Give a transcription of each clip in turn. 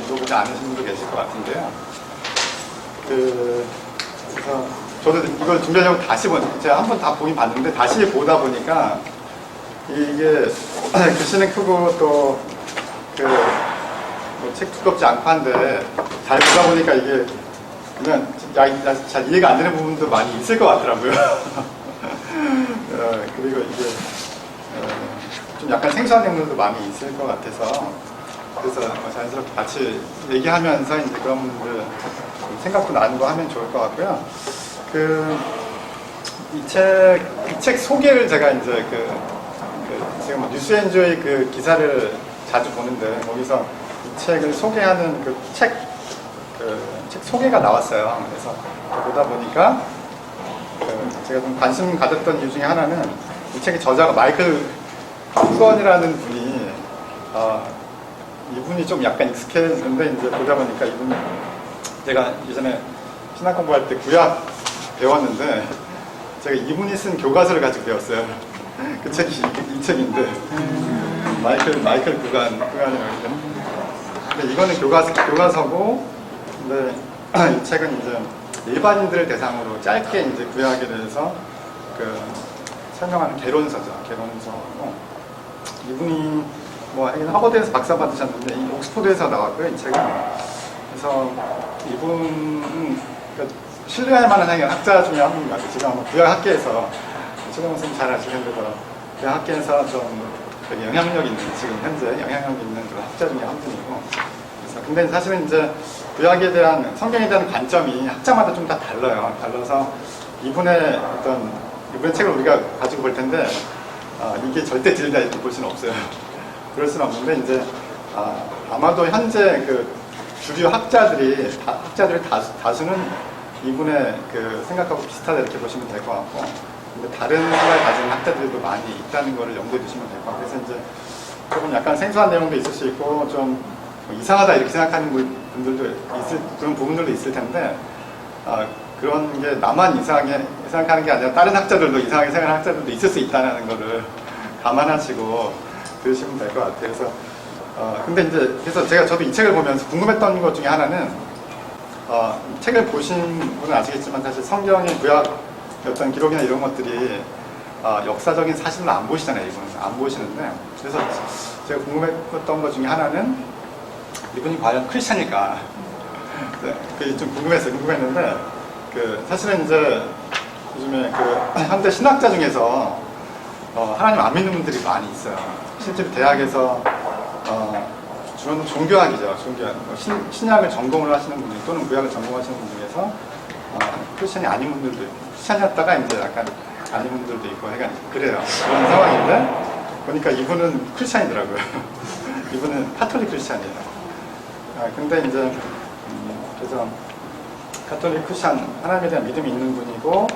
읽어보지 않으신 분도 계실 것 같은데요. 그래서 저도 이걸 준비하려고 제가 한번 다 보긴 봤는데 다시 보다 보니까 이게 글씨는 크고 또 책 두껍지 않고 한데 잘 보다 보니까 이게 그냥 잘 이해가 안 되는 부분도 많이 있을 것 같더라고요. 그리고 이게 좀 약간 생소한 내용들도 많이 있을 것 같아서 그래서 자연스럽게 같이 얘기하면서 이제 그런 분들 생각도 나누고 하면 좋을 것 같고요. 이 책 소개를 제가 이제 제가 뉴스엔조의 그 기사를 자주 보는데 거기서 이 책을 소개하는 책 소개가 나왔어요. 그래서 보다 보니까 제가 좀 관심 가졌던 이유 중에 하나는 이 책의 저자가 마이클 후건이라는 분이 이분이 좀 약간 익숙했는데 이제 보다 보니까 이분이 제가 예전에 신학 공부할 때 구약 배웠는데 제가 이분이 쓴 교과서를 가지고 배웠어요. 그 책이 이 책인데 마이클 구간이라고. 근데 이거는 교과서고, 근데 이 책은 이제 일반인들을 대상으로 짧게 이제 구약에 대해서 설명하는 개론서죠. 개론서고 이분이 하버드에서 박사 받으셨는데 옥스포드에서 나왔고요. 이 책은. 그래서 이분은 신뢰할 만한 학자 중에 한 분인 것 같아요. 지금 구약 학계에서 최동원 선생님 잘 아시는데 구약 학계에서 좀 되게 영향력 있는, 지금 현재 영향력 있는 그런 학자 중에 한 분이고. 그래서 근데 사실은 이제 구약에 대한, 성경에 대한 관점이 학자마다 좀 다 달라요. 달라서 이분의 책을 우리가 가지고 볼 텐데 이게 절대 진리다 이렇게 볼 수는 없어요. 그럴 수는 없는데 이제 아마도 현재 주류 학자들의 다수는 이분의 생각하고 비슷하다 이렇게 보시면 될 것 같고, 근데 다른 생각을 가지는 학자들도 많이 있다는 거를 염두에 두시면 될 것 같고, 그래서 이제 조금 약간 생소한 내용도 있을 수 있고 좀 이상하다 이렇게 생각하는 분들도 그런 부분들도 있을 텐데 그런 게 나만 이상하게 생각하는 게 아니라 다른 학자들도 이상하게 생각하는 학자들도 있을 수 있다는 거를 감안하시고 들으시면 될 것 같아요. 그래서 근데 이제 그래서 저도 이 책을 보면서 궁금했던 것 중에 하나는 책을 보신 분은 아시겠지만 사실 성경의 구약 어떤 기록이나 이런 것들이 역사적인 사실을 안 보시잖아요. 이분은 안 보시는데, 그래서 제가 궁금했던 것 중에 하나는 이분이 과연 크리스찬일까? 네, 그게 좀 궁금했는데 사실은 이제 요즘에 현대 신학자 중에서 하나님 안 믿는 분들이 많이 있어요. 실제로 대학에서 주로 종교학이죠. 종교학. 신약을 전공을 하시는 분들 또는 구약을 전공하시는 분 중에서 크리스찬이 아닌 분들도 있고, 크리스찬이었다가 이제 약간 아닌 분들도 있고 그래요. 그런 상황인데 보니까 이분은 크리스찬이더라고요. 이분은 카톨릭 크리스찬이에요. 근데 이제 그래서 카톨릭 크리스찬, 하나님에 대한 믿음이 있는 분이고,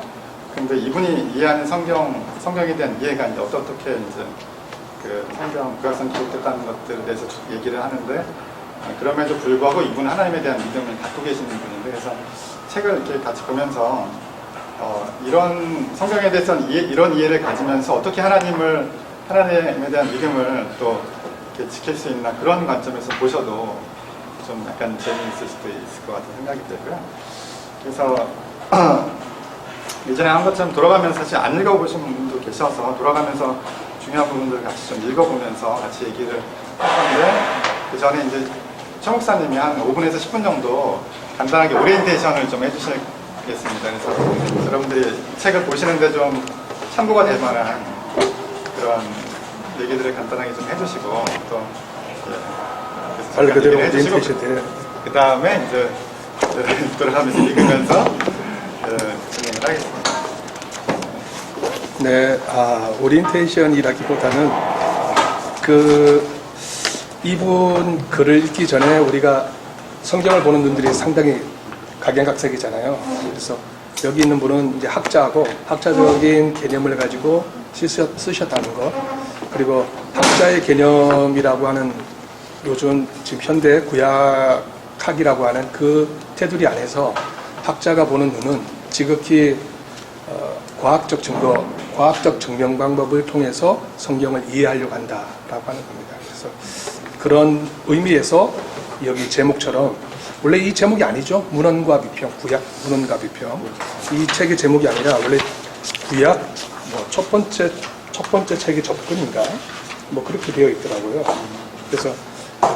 근데 이분이 이해하는 성경에 대한 이해가 이제 어떻게 이제 성경 구약성 기록됐다는 것들에 대해서 얘기를 하는데, 그럼에도 불구하고 이분은 하나님에 대한 믿음을 갖고 계시는 분인데, 그래서 책을 이렇게 같이 보면서 이런 성경에 대해서 이런 이해를 가지면서 어떻게 하나님에 대한 믿음을 또 이렇게 지킬 수 있나, 그런 관점에서 보셔도 좀 약간 재미있을 수도 있을 것 같은 생각이 들고요. 그래서 예전에 한 것처럼 돌아가면서 사실 안 읽어보신 분도 계셔서 돌아가면서 중요한 부분들을 같이 좀 읽어보면서 같이 얘기를 할 건데, 그 전에 이제 최 목사님이 한 5분에서 10분 정도 간단하게 오리엔테이션을 좀 해주시겠습니다. 그래서 여러분들이 책을 보시는데 좀 참고가 될 만한 그런 얘기들을 간단하게 좀 해주시고, 또 말 그대로 오리엔테이션 돼. 그 다음에 이제 돌아가면서 읽으면서 진행을 하겠습니다. 네, 오리엔테이션이라기보다는 이분 글을 읽기 전에 우리가 성경을 보는 눈들이 상당히 각양각색이잖아요. 그래서 여기 있는 분은 이제 학자고 학자적인 개념을 가지고 쓰셨다는 것, 그리고 학자의 개념이라고 하는 요즘 지금 현대 구약학이라고 하는 그 테두리 안에서 학자가 보는 눈은 지극히 과학적 증거, 과학적 증명 방법을 통해서 성경을 이해하려고 한다라고 하는 겁니다. 그래서 그런 의미에서 여기 제목처럼 원래 이 제목이 아니죠. 문헌과 비평, 구약 문헌과 비평. 이 책의 제목이 아니라 원래 구약 뭐 첫 번째 책의 접근인가 뭐 그렇게 되어 있더라고요. 그래서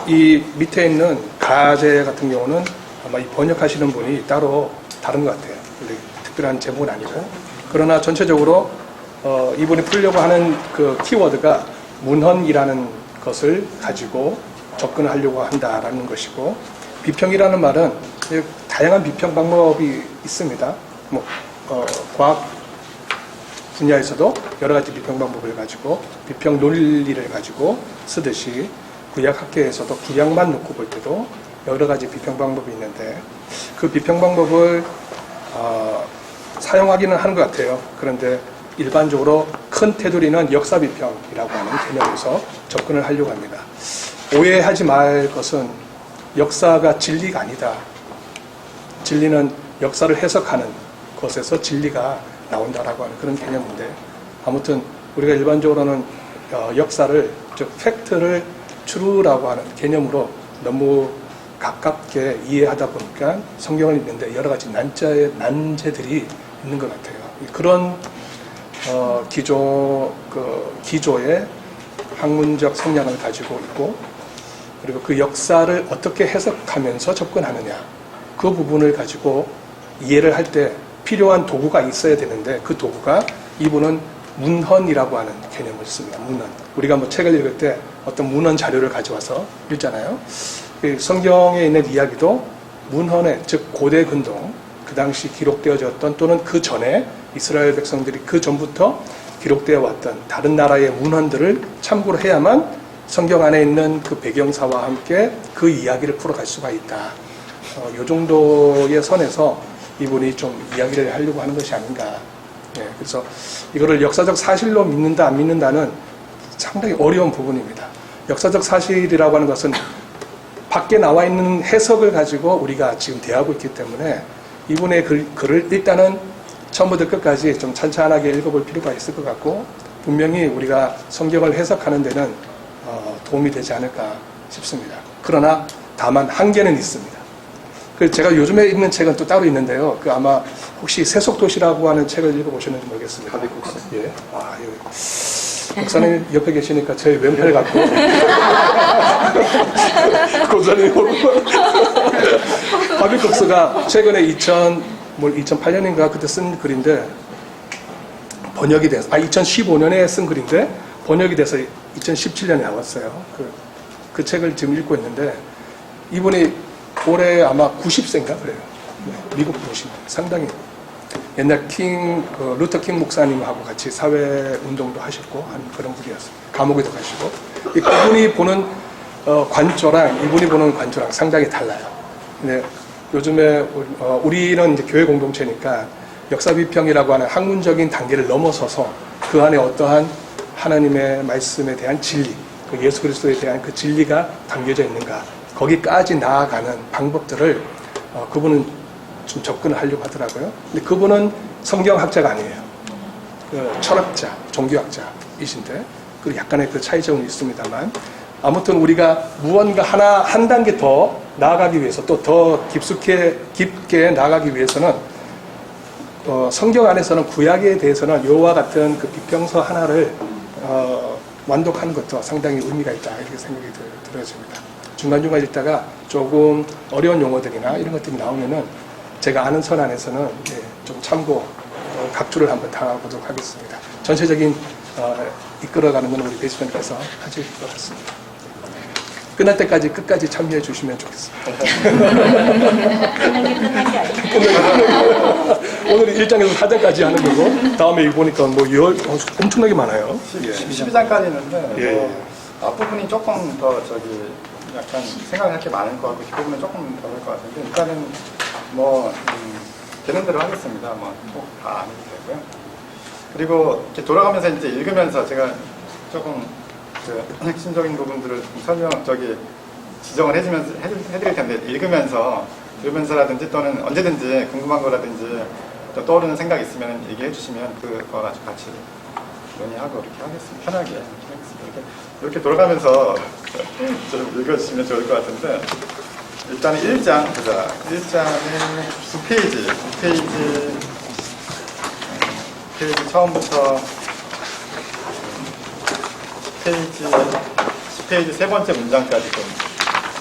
이 밑에 있는 가제 같은 경우는 아마 이 번역하시는 분이 따로 다른 것 같아요. 원래 특별한 제목은 아니고. 그러나 전체적으로 이분이 풀려고 하는 그 키워드가 문헌이라는 것을 가지고 접근을 하려고 한다라는 것이고, 비평이라는 말은 다양한 비평 방법이 있습니다. 뭐 과학 분야에서도 여러 가지 비평 방법을 가지고 비평 논리를 가지고 쓰듯이 구약학계에서도 구약만 놓고 볼 때도 여러 가지 비평 방법이 있는데 그 비평 방법을 사용하기는 하는 것 같아요. 그런데 일반적으로 큰 테두리는 역사 비평이라고 하는 개념에서 접근을 하려고 합니다. 오해하지 말 것은 역사가 진리가 아니다. 진리는 역사를 해석하는 것에서 진리가 나온다라고 하는 그런 개념인데, 아무튼 우리가 일반적으로는 역사를, 즉 팩트를 true라고 하는 개념으로 너무 가깝게 이해하다 보니까 성경을 읽는데 여러 가지 난제들이 있는 것 같아요. 그런 기조의 학문적 성향을 가지고 있고, 그리고 그 역사를 어떻게 해석하면서 접근하느냐, 그 부분을 가지고 이해를 할 때 필요한 도구가 있어야 되는데, 그 도구가 이분은 문헌이라고 하는 개념을 씁니다. 문헌. 우리가 뭐 책을 읽을 때 어떤 문헌 자료를 가져와서 읽잖아요. 성경에 있는 이야기도 문헌에, 즉 고대 근동, 그 당시 기록되어졌던 또는 그 전에 이스라엘 백성들이 그 전부터 기록되어 왔던 다른 나라의 문헌들을 참고를 해야만 성경 안에 있는 그 배경사와 함께 그 이야기를 풀어갈 수가 있다. 이 정도의 선에서 이분이 좀 이야기를 하려고 하는 것이 아닌가. 그래서 이거를 역사적 사실로 믿는다 안 믿는다는 상당히 어려운 부분입니다. 역사적 사실이라고 하는 것은 밖에 나와 있는 해석을 가지고 우리가 지금 대하고 있기 때문에 이분의 글을 일단은 처음부터 끝까지 좀 찬찬하게 읽어볼 필요가 있을 것 같고, 분명히 우리가 성경을 해석하는 데는 도움이 되지 않을까 싶습니다. 그러나 다만 한계는 있습니다. 제가 요즘에 읽는 책은 또 따로 있는데요. 아마 혹시 세속도시라고 하는 책을 읽어보셨는지 모르겠습니다. 가비국수. 예. 여기 목사님 옆에 계시니까 저희 왼팔 같고 고사님 가비국수가 최근에 2008년인가 그때 쓴 글인데 번역이 돼서 2015년에 쓴 글인데 번역이 돼서 2017년에 나왔어요. 그 책을 지금 읽고 있는데 이분이 올해 아마 90세인가 그래요. 미국 도시 상당히 옛날 루터 킹 목사님하고 같이 사회 운동도 하셨고 한 그런 분이었어요. 감옥에도 가시고 그분이 보는 관조랑 이분이 보는 관조랑 상당히 달라요. 근데 요즘에 우리는 이제 교회 공동체니까 역사 비평이라고 하는 학문적인 단계를 넘어서서 그 안에 어떠한 하나님의 말씀에 대한 진리, 그 예수 그리스도에 대한 그 진리가 담겨져 있는가, 거기까지 나아가는 방법들을 그분은 좀 접근을 하려고 하더라고요. 근데 그분은 성경학자가 아니에요. 철학자, 종교학자이신데 그 약간의 그 차이점은 있습니다만, 아무튼 우리가 무언가 한 단계 더 나아가기 위해서, 또 더 깊게 나아가기 위해서는 성경 안에서는 구약에 대해서는 요와 같은 그 비평서 하나를 완독하는 것도 상당히 의미가 있다, 이렇게 생각이 들어집니다. 중간중간 읽다가 조금 어려운 용어들이나 이런 것들이 나오면은 제가 아는 선 안에서는 좀 참고 각주를 한번 당해보도록 하겠습니다. 전체적인 이끌어가는 건 우리 베이스맨께서 하실 것 같습니다. 끝날 때까지 끝까지 참여해 주시면 좋겠습니다. 끝난 게 끝난 게 아니고. 오늘 1장에서 4장까지 하는 거고, 다음에 이거 보니까 뭐 엄청나게 많아요. 12장까지 있는데 예. 앞부분이 조금 더 약간 생각할 게 많을 것 같고 뒷부분은 조금 더 될 것 같은데, 일단은 뭐 되는 대로 하겠습니다. 뭐 꼭 다 안 해도 되고요. 그리고 이렇게 돌아가면서 이제 읽으면서 제가 조금 핵심적인 부분들을 지정을 해드릴 텐데, 읽으면서라든지 또는 언제든지 궁금한 거라든지 또 떠오르는 생각 있으면 얘기해 주시면 그거 가지고 같이 논의하고 이렇게 하겠습니다. 편하게 이렇게 돌아가면서 좀 읽어주시면 좋을 것 같은데, 일단은 1장 보자. 1장에 2페이지 처음부터 10페이지 세 번째 문장까지 좀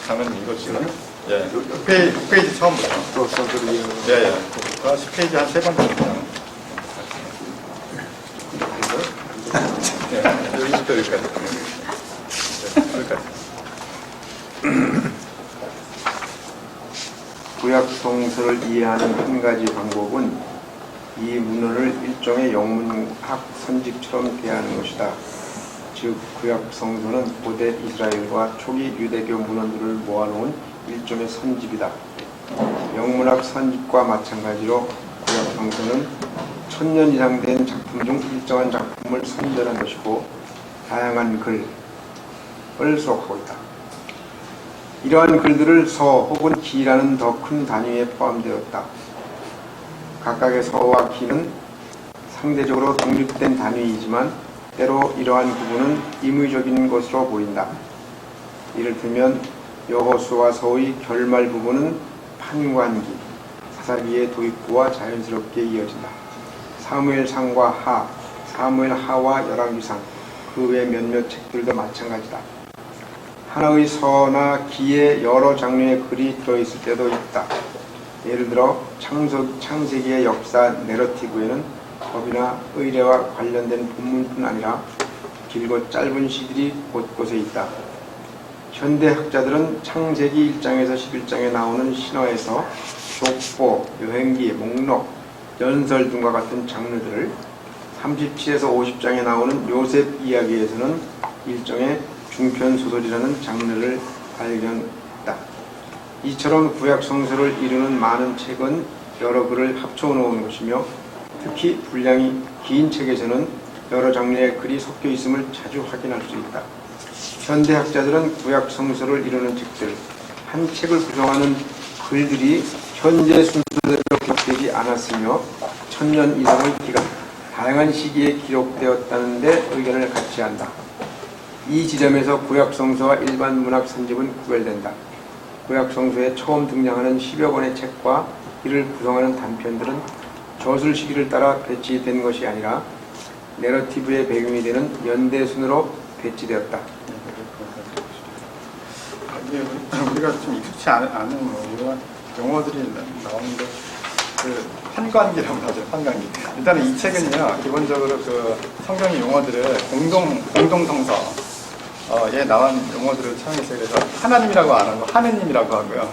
장면님 읽어주시나요? 예, 6페이지 처음부터. 예. 그거부터 10페이지 한 세 번째 문장. 네, 여기부터 여기까지. 네, 여기까지. 구약 성서를 이해하는 한 가지 방법은 이 문헌을 일종의 영문학 선집처럼 대하는 것이다. 즉 구약 성서는 고대 이스라엘과 초기 유대교 문헌들을 모아놓은 일종의 선집이다. 영문학 선집과 마찬가지로 구약 성서는 1000년 이상 된 작품 중 일정한 작품을 선별한 것이고 다양한 글을 수록하고 있다. 이러한 글들을 서 혹은 기라는 더 큰 단위에 포함되었다. 각각의 서와 기는 상대적으로 독립된 단위이지만 때로 이러한 구분은 임의적인 것으로 보인다. 이를테면 여호수아 서의 결말 부분은 판관기, 사사기의 도입부와 자연스럽게 이어진다. 사무엘상과 하, 사무엘하와 열왕기상, 그 외 몇몇 책들도 마찬가지다. 하나의 서나 기에 여러 장르의 글이 들어있을 때도 있다. 예를 들어 창세기의 역사 내러티브에는 법이나 의례와 관련된 본문뿐 아니라 길고 짧은 시들이 곳곳에 있다. 현대 학자들은 창세기 1장에서 11장에 나오는 신화에서 족보, 여행기, 목록, 연설 등과 같은 장르들을 37에서 50장에 나오는 요셉 이야기에서는 일종의 중편소설이라는 장르를 발견했다. 이처럼 구약 성서를 이루는 많은 책은 여러 글을 합쳐놓은 것이며 특히 분량이 긴 책에서는 여러 장르의 글이 섞여 있음을 자주 확인할 수 있다. 현대 학자들은 구약 성서를 이루는 책들, 한 책을 구성하는 글들이 현재 순서대로 기록되지 않았으며 1000년 이상의 기간, 다양한 시기에 기록되었다는 데 의견을 같이 한다. 이 지점에서 구약 성서와 일반 문학 선집은 구별된다. 구약 성서에 처음 등장하는 10여 권의 책과 이를 구성하는 단편들은 저술 시기를 따라 배치된 것이 아니라 내러티브의 배경이 되는 연대 순으로 배치되었다. 이게 우리가 좀 익숙치 않은 이런 용어들이 나오는데 그 판관기라고 하죠. 판관기. 일단은 이 책은요 기본적으로 그 성경의 용어들을 공동성서에 나온 용어들을 사용했어요. 그래서 하나님이라고 안 하고 하느님이라고 하고요.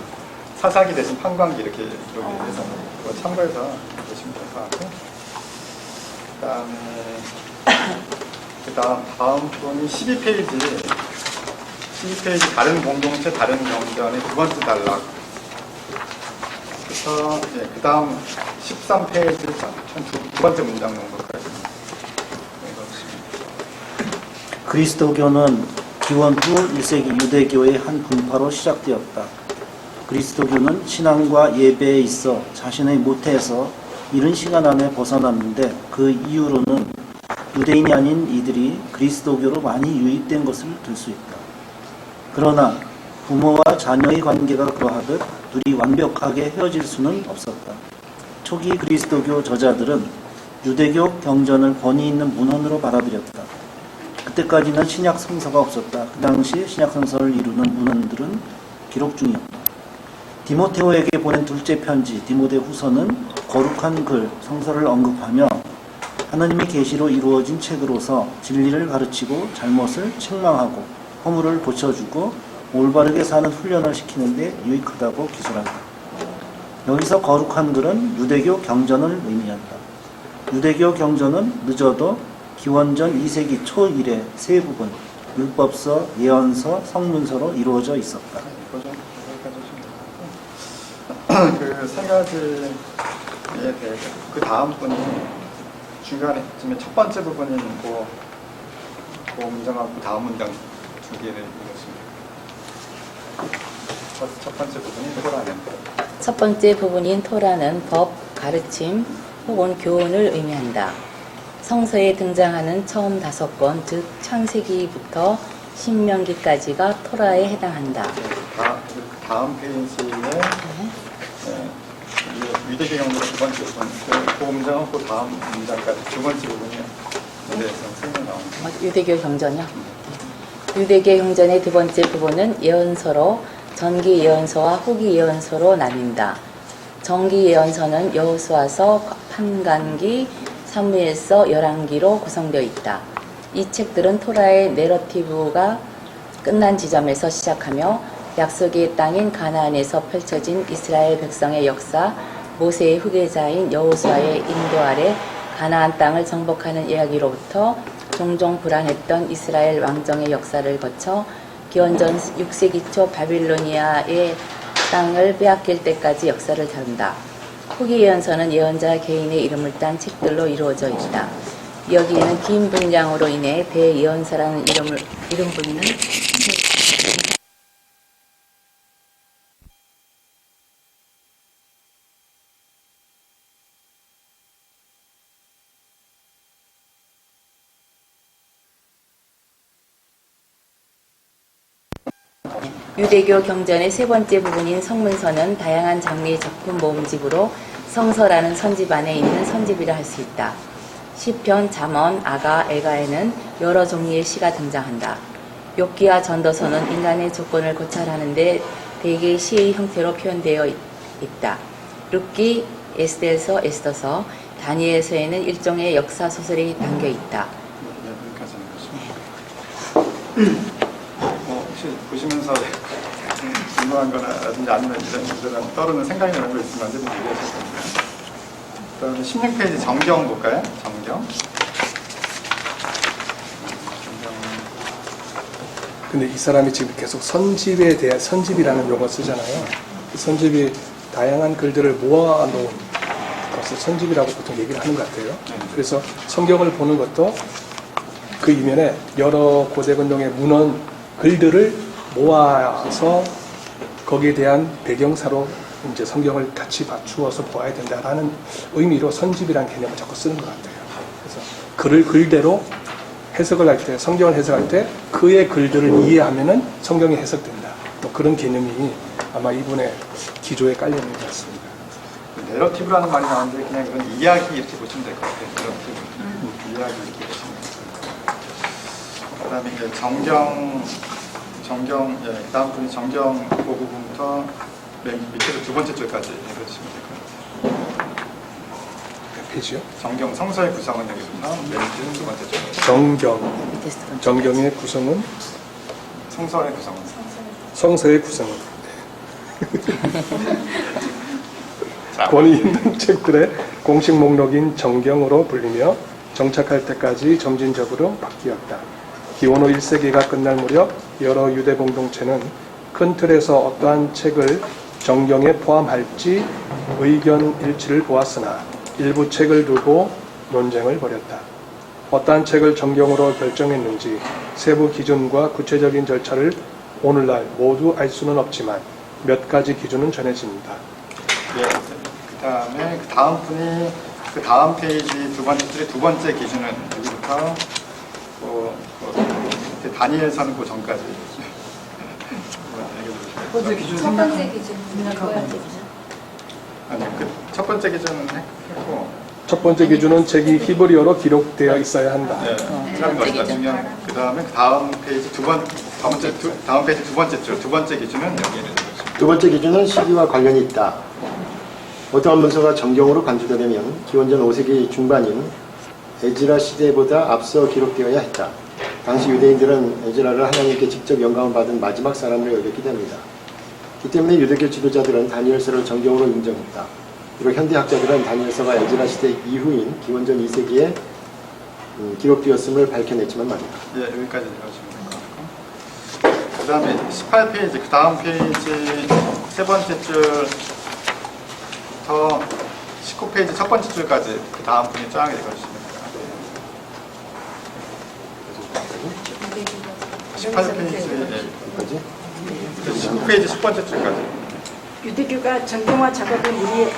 사사기 대신 판관기 이렇게 기록이 돼서 그거 참고해서 보시면 될 것 같고 다음 분이 12페이지 다른 공동체 다른 경전의 두 번째 단락 그래서 그 다음 13페이지 두 번째 문장 정도까지 그리스도교는 기원 후 1세기 유대교의 한 분파로 시작되었다. 그리스도교는 신앙과 예배에 있어 자신의 모태에서 이른 시간 안에 벗어났는데 그 이후로는 유대인이 아닌 이들이 그리스도교로 많이 유입된 것을 들 수 있다. 그러나 부모와 자녀의 관계가 그러하듯 둘이 완벽하게 헤어질 수는 없었다. 초기 그리스도교 저자들은 유대교 경전을 권위 있는 문헌으로 받아들였다. 그때까지는 신약 성서가 없었다. 그 당시 신약 성서를 이루는 문헌들은 기록 중이었다. 디모데후에게 보낸 둘째 편지 디모데후서는 거룩한 글, 성서를 언급하며 하나님의 계시로 이루어진 책으로서 진리를 가르치고 잘못을 책망하고 허물을 고쳐주고 올바르게 사는 훈련을 시키는 데 유익하다고 기술한다. 여기서 거룩한 글은 유대교 경전을 의미한다. 유대교 경전은 늦어도 기원전 2세기 초 이래 세 부분, 율법서, 예언서, 성문서로 이루어져 있었다. 그 세 가지에 대해 그 다음 분이 중간에 첫 번째 부분인 그 문장하고 다음 문장 두 개를 읽었습니다. 첫 번째 부분이 토라는 첫 번째 부분인 토라는 법, 가르침 혹은 교훈을 의미한다. 성서에 등장하는 처음 5권, 즉 창세기부터 신명기까지가 토라에 해당한다. 다음 페이지에 유대교 경전 두 번째 부분, 그 문장은 그 다음 문장까지 두 번째 부분에 대해서 설명 나옵니다. 유대교 경전이요? 유대교 경전의 두 번째 부분은 예언서로 전기 예언서와 후기 예언서로 나뉜다. 전기 예언서는 여호수아서, 판관기, 사무엘서, 열왕기로 구성되어 있다. 이 책들은 토라의 내러티브가 끝난 지점에서 시작하며 약속의 땅인 가나안에서 펼쳐진 이스라엘 백성의 역사, 모세의 후계자인 여호수아의 인도 아래 가나안 땅을 정복하는 이야기로부터 종종 불안했던 이스라엘 왕정의 역사를 거쳐 기원전 6세기 초 바빌로니아의 땅을 빼앗길 때까지 역사를 다룬다. 후기 예언서는 예언자 개인의 이름을 딴 책들로 이루어져 있다. 여기에는 긴 분량으로 인해 대예언서라는 이름 붙는 유대교 경전의 세 번째 부분인 성문서는 다양한 장르의 작품 모음집으로 성서라는 선집 안에 있는 선집이라 할 수 있다. 시편, 잠언, 아가, 에가에는 여러 종류의 시가 등장한다. 욥기와 전도서는 인간의 조건을 고찰하는 데 대개 시의 형태로 표현되어 있다. 룻기, 에스겔서, 에스더서, 다니엘서에는 일종의 역사 소설이 담겨 있다. 혹시 보시면서 궁금한 거나라든지 아니면 이런 떠오르는 생각이나 이런 거 있으면 언제든지 얘기하셔도 됩니다. 그다음에 16페이지 정경 볼까요? 정경. 근데 이 사람이 지금 계속 선집에 대한 선집이라는 용어 쓰잖아요. 그 선집이 다양한 글들을 모아놓은 것을 선집이라고 보통 얘기를 하는 것 같아요. 그래서 성경을 보는 것도 그 이면에 여러 고대 근동의 문헌 글들을 모아서 거기에 대한 배경사로 이제 성경을 같이 맞추어서 보아야 된다라는 의미로 선집이라는 개념을 자꾸 쓰는 것 같아요. 그래서 글을 글대로 해석을 할 때, 성경을 해석할 때 그의 글들을 이해하면은 성경이 해석된다. 또 그런 개념이 아마 이분의 기조에 깔려 있는 것 같습니다. 내러티브라는 말이 나오는데 그냥 이건 이야기 이렇게 보시면 될 것 같아요. 내러티브. 이야기 이렇게 보시면 될 것 같아요. 그다음에 이제 정경, 다음 분이 정경 그 부분부터 맨 밑에서 두 번째 줄까지 읽어주시면 될 것 같아요. 몇 페이지요? 정경 성서의 구성은 여기부터 맨 밑에 두 번째 줄. 정경의 구성은 성서의 구성은 성서의 구성은 자, 권위 있는 책들의 공식 목록인 정경으로 불리며 정착할 때까지 점진적으로 바뀌었다. 기원 후 1세기가 끝날 무렵 여러 유대 공동체는 큰 틀에서 어떠한 책을 정경에 포함할지 의견 일치를 보았으나 일부 책을 두고 논쟁을 벌였다. 어떠한 책을 정경으로 결정했는지 세부 기준과 구체적인 절차를 오늘날 모두 알 수는 없지만 몇 가지 기준은 전해집니다. 예, 그다음에 그 다음 분이 그 다음 페이지 두 번째 줄의 두 번째 기준은 여기부터 다니엘서는 그 전까지. 첫 번째 기준 아니 그 첫 번째 기준은 했고 첫 번째 기준은 책이 히브리어로 기록되어 있어야 한다. 그런 것이다 중요한. 그 다음에 다음 페이지 다음 페이지 두 번째 줄 두 번째 기준은 여기에 두 번째 기준은 시기와 관련이 있다. 어떠한 문서가 정경으로 간주되려면 기원전 5세기 중반인 에즈라 시대보다 앞서 기록되어야 했다. 당시 유대인들은 에즈라를 하나님께 직접 영감을 받은 마지막 사람으로 여겼기 때문이다. 이 때문에 유대교 지도자들은 다니엘서를 정경으로 인정했다. 그리고 현대 학자들은 다니엘서가 에즈라 시대 이후인 기원전 2세기에 기록되었음을 밝혀냈지만 말이다. 예, 여기까지 읽어주시면 될 것 같고. 그 다음에 18페이지, 그 다음 페이지 세 번째 줄부터 19페이지 첫 번째 줄까지 그 다음 분이 쫙 읽어주시면 돼요. 18페이지, 19페이지 첫 번째 줄까지. 유대교가 정경화 작업을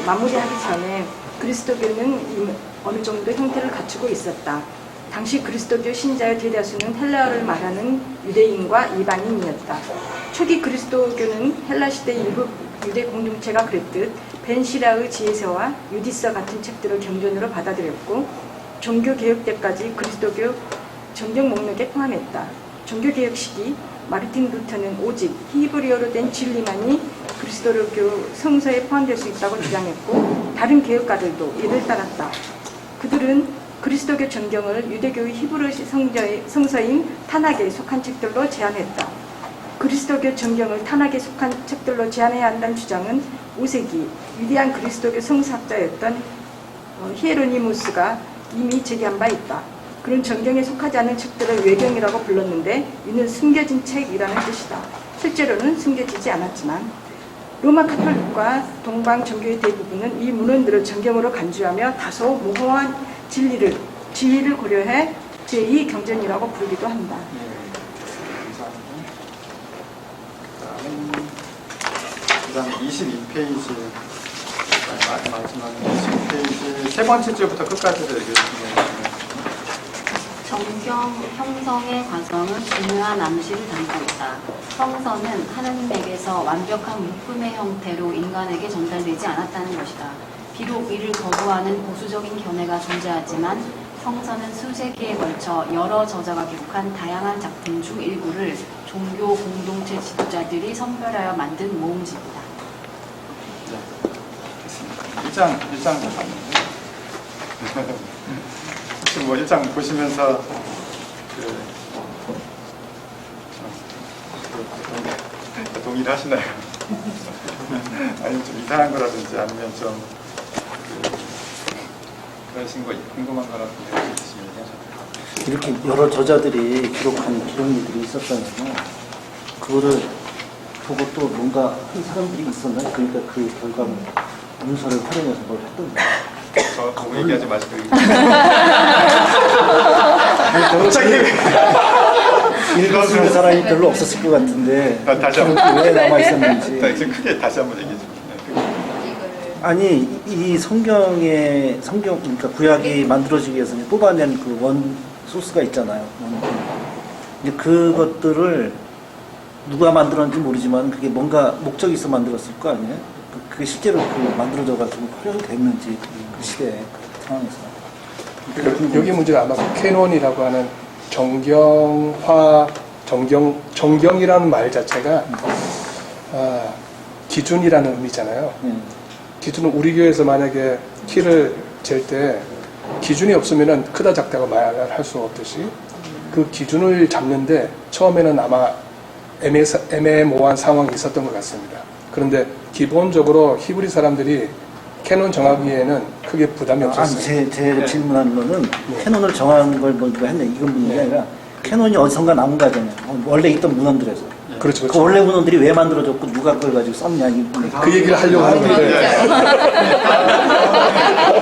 마무리하기 전에 그리스도교는 어느 정도 형태를 갖추고 있었다. 당시 그리스도교 신자의 대다수는 헬라어를 말하는 유대인과 이방인이었다. 초기 그리스도교는 헬라 시대 일부 유대 공동체가 그랬듯 벤시라의 지혜서와 유디서 같은 책들을 경전으로 받아들였고 종교개혁 때까지 그리스도교 정경 목록에 포함했다. 종교개혁 시기 마르틴 루터는 오직 히브리어로 된 진리만이 그리스도교 성서에 포함될 수 있다고 주장했고 다른 개혁가들도 이를 따랐다. 그들은 그리스도교 전경을 유대교의 히브리 성서인 타낙에 속한 책들로 제한했다. 그리스도교 전경을 타낙에 속한 책들로 제한해야 한다는 주장은 5세기 위대한 그리스도교 성서학자였던 히에로니무스가 이미 제기한 바 있다. 그런 전경에 속하지 않은 책들을 외경이라고 불렀는데 이는 숨겨진 책이라는 뜻이다. 실제로는 숨겨지지 않았지만 로마 카톨릭과 동방 종교의 대부분은 이 문헌들을 전경으로 간주하며 다소 모호한 지위를 고려해 제2경전이라고 부르기도 한다. 그다음 22페이지 마지막 22페이지 세 번째 줄부터 끝까지를 얘기해주시면 정경 형성의 과정은 중요한 암시를 담고 있다. 성서는 하느님에게서 완벽한 묶음의 형태로 인간에게 전달되지 않았다는 것이다. 비록 이를 거부하는 보수적인 견해가 존재하지만 성서는 수세기에 걸쳐 여러 저자가 기록한 다양한 작품 중 일부를 종교 공동체 지도자들이 선별하여 만든 모음집이다. 네, 1장 봤는데 혹시 뭐 1장 보시면서 동의를 하시나요? 아니면 좀 이상한 거라든지 아니면 좀 그러신 거 궁금한 거라든지 있으시면 얘기하셔도 이렇게 여러 저자들이 기록한 기록물들이 있었다면 그거를 보고 또 뭔가 한 사람들이 있었나요? 그러니까 그 결과물 문서를 활용해서 뭘 했던가. 저 얘기하지 마시고 갑자기 읽을 수 있는 사람이 별로 없었을 것 같은데 다시 한번 왜 남아 있었는지. 지금 크게 다시 한번 얘기해 주세요. 아니 이 성경 그러니까 구약이 만들어지기 위해서 이제 뽑아낸 그 원 소스가 있잖아요. 근데 그것들을 누가 만들었는지 모르지만 그게 뭔가 목적이 있어 만들었을 거 아니에요? 그게 실제로 만들어져가지고 활용이 됐는지 그 시대에 그 상황에서. 여기 문제가 아마 캐논이라고 하는 정경화, 정경이라는 말 자체가 기준이라는 의미잖아요. 기준은 우리 교회에서 만약에 키를 잴 때 기준이 없으면 크다 작다가 말할 수 없듯이 그 기준을 잡는데 처음에는 아마 애매모호한 상황이 있었던 것 같습니다. 그런데 기본적으로 히브리 사람들이 캐논 정하기에는 크게 부담이 없었어요. 아니, 제 질문한 거는 캐논을 정하는 걸 누가 했냐 이건 묻는 게 아니라 캐논이 어디선가 나온 거잖아요. 원래 있던 문헌들에서. 그렇죠. 그 원래 문헌들이 왜 만들어졌고 누가 그걸 가지고 썼냐 그 얘기를 하려고 하는데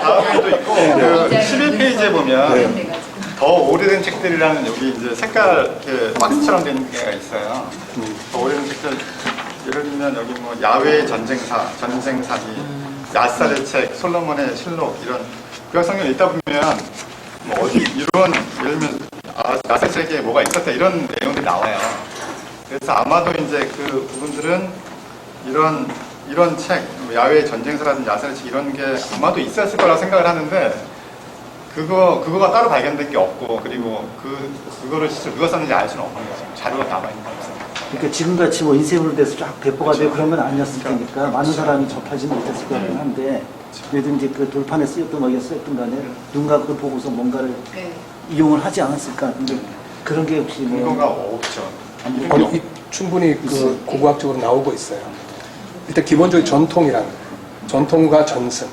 다음에도 있고 그 11페이지에 보면 더 오래된 책들이라는 여기 이제 색깔 이렇게 박스처럼 된 게가 있어요. 더 오래된 책들 예를 들면 여기 뭐 야외의 전쟁사, 전쟁사기, 야살의 책, 솔로몬의 실록 이런 구약 성경 읽다 보면 뭐 어디 이런 예를 들면 야살 책에 뭐가 있었다 이런 내용들이 나와요. 그래서 아마도 이제 그 부분들은 이런 책, 야외의 전쟁사라든지 야살의 책 이런 게 아마도 있었을 거라고 생각을 하는데 그거가 따로 발견된 게 없고 그리고 그거를 실제 누가 썼는지 알 수는 없는 거죠. 자료가 남아 있는 거 없습니다. 그러니까 지금같이 뭐 인쇄물로 돼서 쫙 배포가 되고 그런 건 아니었을 테니까 많은 사람이 접하지는 못했을 것 같긴 한데 왜든지 그 돌판에 쓰였던 어디에 쓰였던 간에 누군가 그걸 보고서 뭔가를 이용을 하지 않았을까. 근데 그런 게 혹시 뭐 근거가 없죠. 충분히 그 고고학적으로 나오고 있어요. 일단 기본적인 전통과 전승,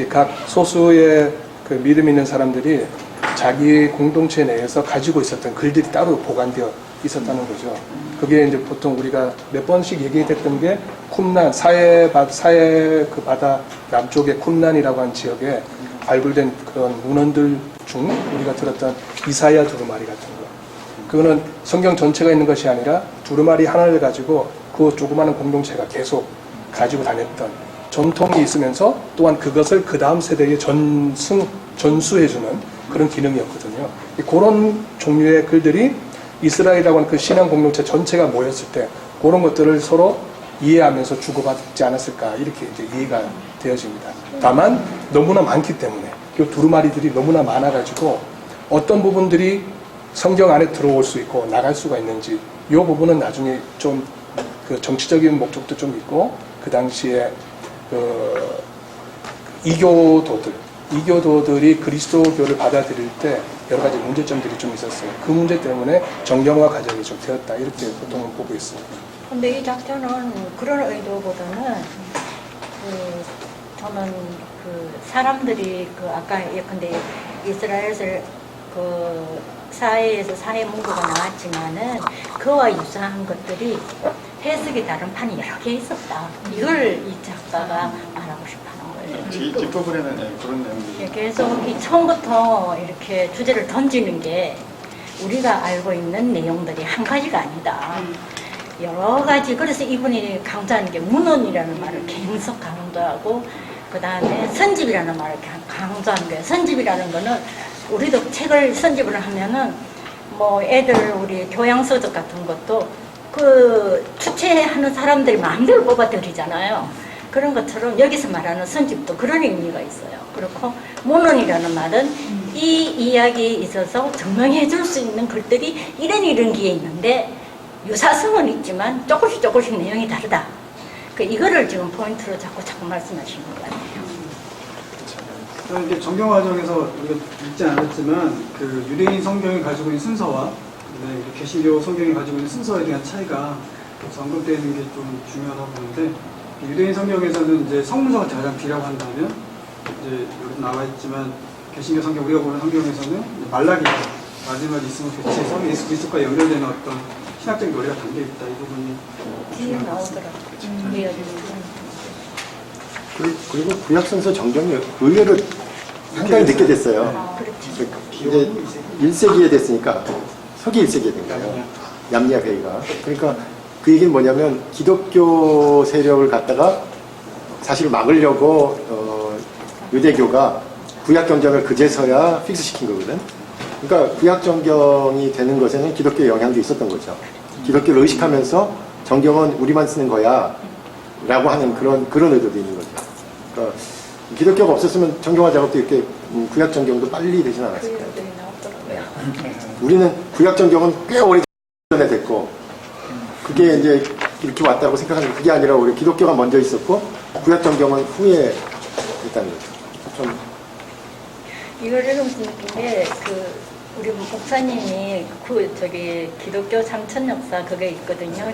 각 소수의 그 믿음 있는 사람들이 자기 공동체 내에서 가지고 있었던 글들이 따로 보관되어 있었다는 거죠. 그게 이제 보통 우리가 몇 번씩 얘기했던 게 쿰난, 사해 그 바다 남쪽의 쿰난이라고 하는 지역에 발굴된 그런 문헌들 중 우리가 들었던 이사야 두루마리 같은 거. 그거는 성경 전체가 있는 것이 아니라 두루마리 하나를 가지고 그 조그마한 공동체가 계속 가지고 다녔던 전통이 있으면서 또한 그것을 그 다음 세대에 전수해주는 그런 기능이었거든요. 그런 종류의 글들이 이스라엘이라고 하는 그 신앙 공동체 전체가 모였을 때 그런 것들을 서로 이해하면서 주고받지 않았을까 이렇게 이제 이해가 되어집니다. 다만 너무나 많기 때문에 그 두루마리들이 너무나 많아가지고 어떤 부분들이 성경 안에 들어올 수 있고 나갈 수가 있는지 이 부분은 나중에 좀 그 정치적인 목적도 좀 있고 그 당시에 그 이교도들이 그리스도교를 받아들일 때 여러 가지 문제점들이 좀 있었어요. 그 문제 때문에 정경화 과정이 좀 되었다 이렇게 보통은 보고 있습니다. 근데 이 작전은 그런 의도보다는 저는 사람들이 아까 예컨대 이스라엘 사회에서 사회 문구가 나왔지만은 그와 유사한 것들이 해석이 다른 판이 여러 개 있었다. 이걸 이 작가가 말하고 싶어하는 거예요. 뒷부분에는 그런 내용들이. 그래서 이 처음부터 이렇게 주제를 던지는 게 우리가 알고 있는 내용들이 한 가지가 아니다. 여러 가지. 그래서 이분이 강조하는 게 문헌이라는 말을 계속 강조하고 그 다음에 선집이라는 말을 강조하는 거예요. 선집이라는 거는 우리도 책을 선집을 하면은 뭐 애들 우리 교양서적 같은 것도 그 주최하는 사람들이 마음대로 뽑아들이잖아요. 그런 것처럼 여기서 말하는 선집도 그런 의미가 있어요. 그렇고 문헌이라는 말은 이 이야기에 있어서 증명해 줄 수 있는 글들이 이런 게 있는데 유사성은 있지만 조금씩 내용이 다르다. 이거를 지금 포인트로 자꾸 말씀하시는 것 같아요. 이렇게 정경 과정에서 우리가 읽지 않았지만 그 유대인 성경이 가지고 있는 순서와 개신교 성경이 가지고 있는 순서에 대한 차이가 언급되는 게 좀 중요하다고 보는데 유대인 성경에서는 이제 성문서가 가장 뒤라고 한다면 이제 여기 나와 있지만 개신교 성경 우리가 보는 성경에서는 말라기 마지막에 있으면 교체해서 예수 그리스도과 연결되는 어떤 신학적인 논리가 담겨 있다 이 부분이 뒤에 나오더라고요. 그리고 구약 성서 정경이 의외로 상당히 늦게 됐어요. 이제 1세기에 됐으니까 서기 1세기에 된 거예요. 얌리아 회의가. 그러니까 그 얘기는 뭐냐면 기독교 세력을 갖다가 사실 막으려고 유대교가 구약 정경을 그제서야 픽스시킨 거거든. 그러니까 구약 정경이 되는 것에는 기독교의 영향도 있었던 거죠. 기독교를 의식하면서 정경은 우리만 쓰는 거야 라고 하는 그런 의도도 있는 거죠. 그러니까 기독교가 없었으면 정경화 작업도 이렇게 구약 정경도 빨리 되진 않았을 거예요. 우리는 구약 정경은 꽤 오래전에 됐고 그게 이제 이렇게 왔다고 생각하는데 그게 아니라 우리 기독교가 먼저 있었고 구약 정경은 후에 있다는 거죠. 좀 이걸 읽으면서 느낀 게 우리 목사님이 기독교 삼천 역사 그게 있거든요.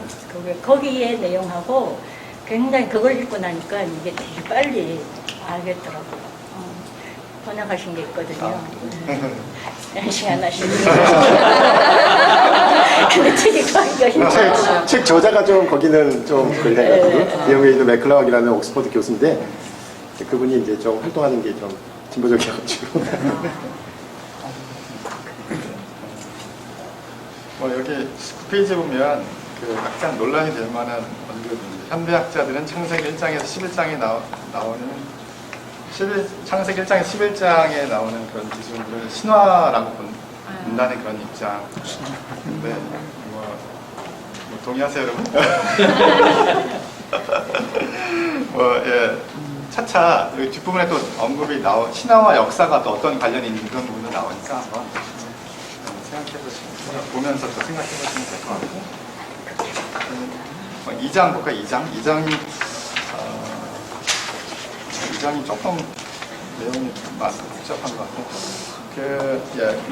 거기에 내용하고 굉장히 그걸 읽고 나니까 이게 되게 빨리 알겠더라고요. 번역하신 게 있거든요. 시간 하시는 근데 책이 가기가 힘들어요. 책 저자가 좀 거기는 좀 그래가지고 내용에 있는 맥클라운이라는 옥스퍼드 교수인데 그분이 이제 좀 활동하는 게 좀 진보적이어가지고 여기 19페이지 보면 약간 논란이 될 만한 언급입니다. 현대학자들은 창세기 1장에서 11장에 나오는 창세기 1장에서 11장에 나오는 그런 기술들을 신화라고 본다는 그런 입장. 네, 동의하세요, 여러분? 예. 차차 여기 뒷부분에 또 언급이 신화와 역사가 또 어떤 관련이 있는 그런 부분도 나오니까 한번 보면서 또 생각해 보시면 될 것 같고 2장 볼까요? 2장이 조금 내용이 복잡한 것 같아요.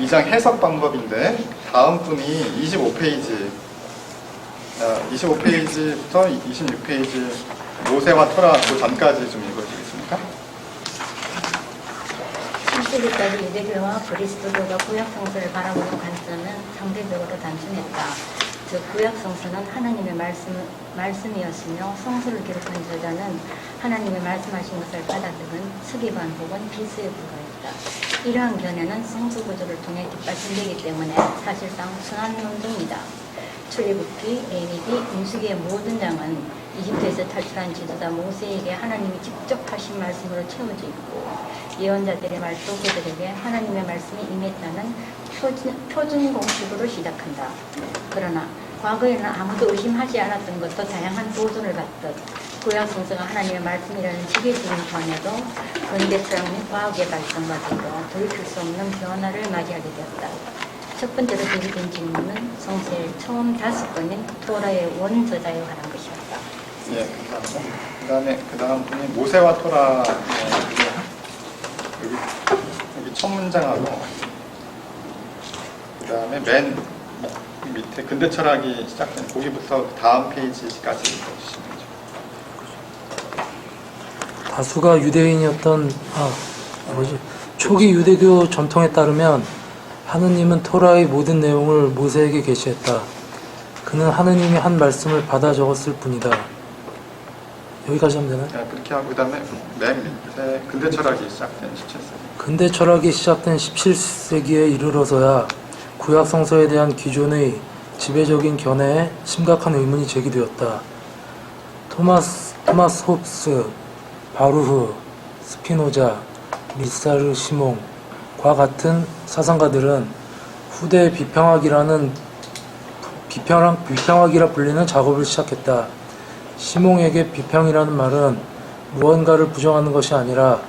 2장 해석 방법인데 다음 분이 25페이지부터 26페이지 모세와 토라 그 전까지 좀 읽어주시겠습니까? 1세기까지 유대교와 그리스도교가 구약 성서를 바라보는 관점은 상대적으로 단순했다. 즉 구약 성서는 하나님의 말씀이었으며 성서를 기록한 저자는 하나님의 말씀하신 것을 받아들은 서기관 혹은 비스에 불과했다. 이러한 견해는 성서 구조를 통해 뒷받침되기 때문에 사실상 순환 논조입니다. 출애굽기, 레위기, 민수기의 모든 장은 이집트에서 탈출한 지도자 모세에게 하나님이 직접 하신 말씀으로 채워져 있고 예언자들의 말도 그들에게 하나님의 말씀이 임했다는 표준 공식으로 시작한다. 그러나 과거에는 아무도 의심하지 않았던 것도 다양한 도전을 받듯 구약 성서가 하나님의 말씀이라는 지배적인 전에도 근대처럼 과학의 발전과 더불어 돌이킬 수 없는 변화를 맞이하게 되었다. 첫 번째로 제기된 질문은 성서의 처음 5권인 토라의 원저자에 관한 것이었다. 예, 그 다음 분이 모세와 토라. 여기 첫 문장하고 그 다음에 맨 밑에 근대 철학이 시작된 거기부터 다음 페이지까지 읽어주시면 다수가 유대인이었던 초기 유대교 전통에 따르면 하느님은 토라의 모든 내용을 모세에게 계시했다. 그는 하느님이 한 말씀을 받아 적었을 뿐이다. 여기까지 하면 되나요? 네, 그렇게 하고 그 다음에 맨 밑에 근대 철학이 시작된 17세기. 근대 철학이 시작된 17세기에 이르러서야 구약 성서에 대한 기존의 지배적인 견해에 심각한 의문이 제기되었다. 토마스 홉스, 바루흐, 스피노자, 리사르 시몽과 같은 사상가들은 후대 비평학이라 불리는 작업을 시작했다. 시몽에게 비평이라는 말은 무언가를 부정하는 것이 아니라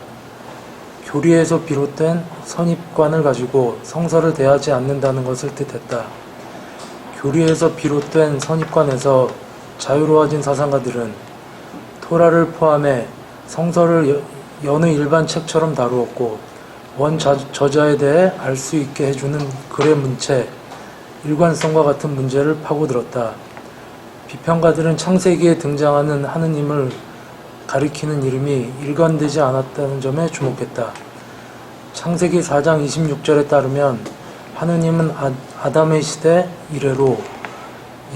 교리에서 비롯된 선입관을 가지고 성서를 대하지 않는다는 것을 뜻했다. 교리에서 비롯된 선입관에서 자유로워진 사상가들은 토라를 포함해 성서를 여느 일반 책처럼 다루었고 원 저자에 대해 알 수 있게 해주는 글의 문체, 일관성과 같은 문제를 파고들었다. 비평가들은 창세기에 등장하는 하느님을 가리키는 이름이 일관되지 않았다는 점에 주목했다. 창세기 4장 26절에 따르면 하느님은 아담의 시대 이래로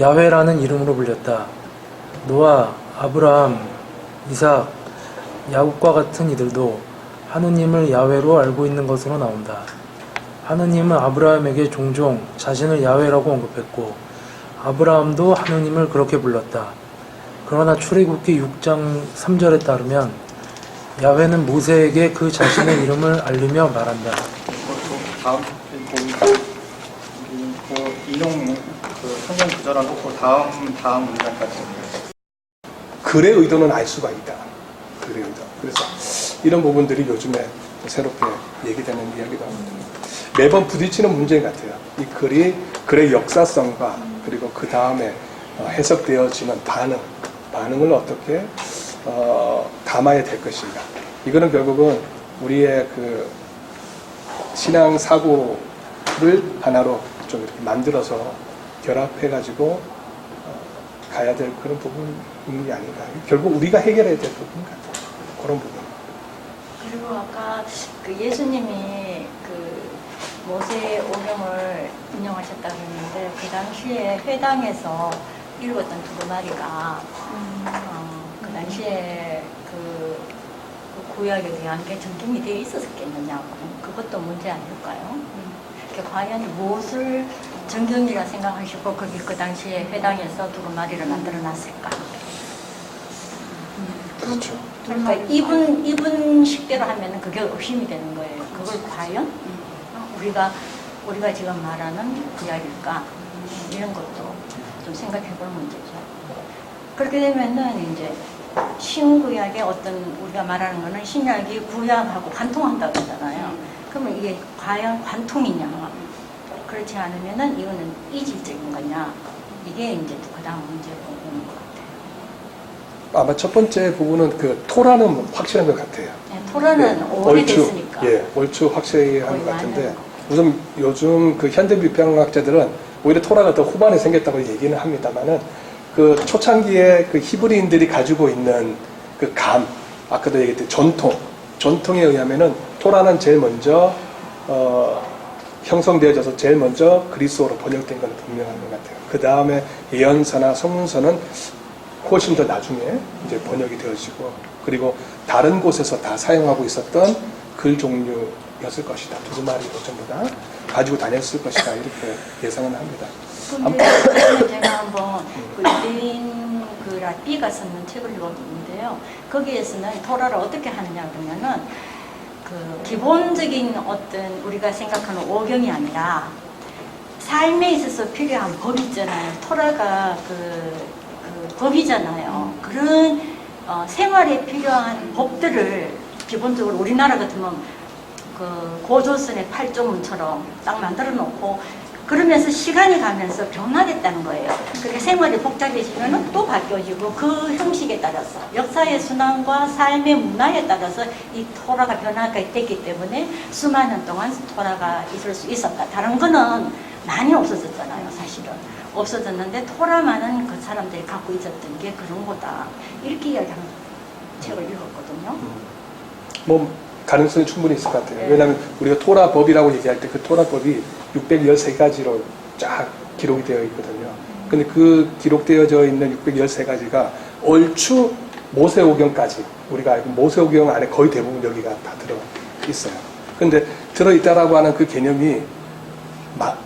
야훼라는 이름으로 불렸다. 노아, 아브라함, 이삭, 야곱과 같은 이들도 하느님을 야훼로 알고 있는 것으로 나온다. 하느님은 아브라함에게 종종 자신을 야훼라고 언급했고 아브라함도 하느님을 그렇게 불렀다. 그러나 출애굽기 6장 3절에 따르면 야훼는 모세에게 그 자신의 이름을 알리며 말한다. 다음 인용 성경 구절을 놓고 다음 문장까지. 글의 의도는 알 수가 있다. 글의 의도. 그래서 이런 부분들이 요즘에 새롭게 얘기되는 이야기가 매번 부딪히는 문제 같아요. 이 글의 역사성과 그리고 그 다음에 해석되어지는 반응을 어떻게 담아야 될 것인가. 이거는 결국은 우리의 그 신앙 사고를 하나로 좀 이렇게 만들어서 결합해가지고 가야 될 그런 부분이 아닌가. 결국 우리가 해결해야 될 부분 같아요. 그런 부분. 그리고 아까 그 예수님이 그 모세의 오경을 인용하셨다고 했는데 그 당시에 회당에서 읽었던 두루마리가 그 당시에 그 구약에 대한 게 정통이 되어 있었겠느냐고. 그것도 문제 아닐까요? 과연 무엇을 정경이라 생각하시고 거기 그 당시에 회당에서 두루마리를 만들어 놨을까? 그렇죠. 그러니까 이분 식대로 하면은 그게 의심이 되는 거예요. 그걸 과연 우리가 지금 말하는 구약일까? 이런 것도 좀 생각해 볼 문제죠. 그렇게 되면은 이제 신구약의 어떤 우리가 말하는 거는 신약이 구약하고 관통한다고 그러잖아요. 그러면 이게 과연 관통이냐? 그렇지 않으면은 이거는 이질적인 거냐? 이게 이제 그 다음 문제가 오는 것 같아요. 아마 첫 번째 부분은 그 토라는 확실한 것 같아요. 네, 토라는 오래됐으니까. 얼추 확실히 한 것 같은데 우선 요즘 그 현대 비평학자들은 오히려 토라가 더 후반에 생겼다고 얘기는 합니다만은 그 초창기에 그 히브리인들이 가지고 있는 그 아까도 얘기했듯이 전통에 의하면은 토라는 제일 먼저 형성되어져서 제일 먼저 그리스어로 번역된 건 분명한 것 같아요. 그 다음에 예언서나 성문서는 훨씬 더 나중에 이제 번역이 되어지고 그리고 다른 곳에서 다 사용하고 있었던 글 종류였을 것이다. 두루마리로 전부 다 가지고 다녔을 것이다. 이렇게 예상은 합니다. 근데 제가 한번 그 유대인 그 라비가 썼는 책을 읽었는데요. 거기에서는 토라를 어떻게 하느냐 그러면은 그 기본적인 어떤 우리가 생각하는 오경이 아니라 삶에 있어서 필요한 법이 있잖아요. 토라가 그 법이잖아요. 그런 생활에 필요한 법들을 기본적으로 우리나라 같으면 그 고조선의 팔조문처럼 딱 만들어 놓고 그러면서 시간이 가면서 변화됐다는 거예요. 그렇게 생활이 복잡해지면 또 바뀌어지고 그 형식에 따라서 역사의 순환과 삶의 문화에 따라서 이 토라가 변화가 됐기 때문에 수많은 동안 토라가 있을 수 있었다. 다른 거는 많이 없어졌잖아요. 사실은 없어졌는데 토라만은 그 사람들이 갖고 있었던 게 그런 거다. 이렇게 이야기하는 책을 읽었거든요. 뭐 가능성이 충분히 있을 것 같아요. 네. 왜냐하면 우리가 토라법이라고 얘기할 때 그 토라법이 613가지로 쫙 기록이 되어 있거든요. 근데 그 기록되어져 있는 613가지가 얼추 모세오경까지 우리가 알고 모세오경 안에 거의 대부분 여기가 다 들어 있어요. 근데 들어있다라고 하는 그 개념이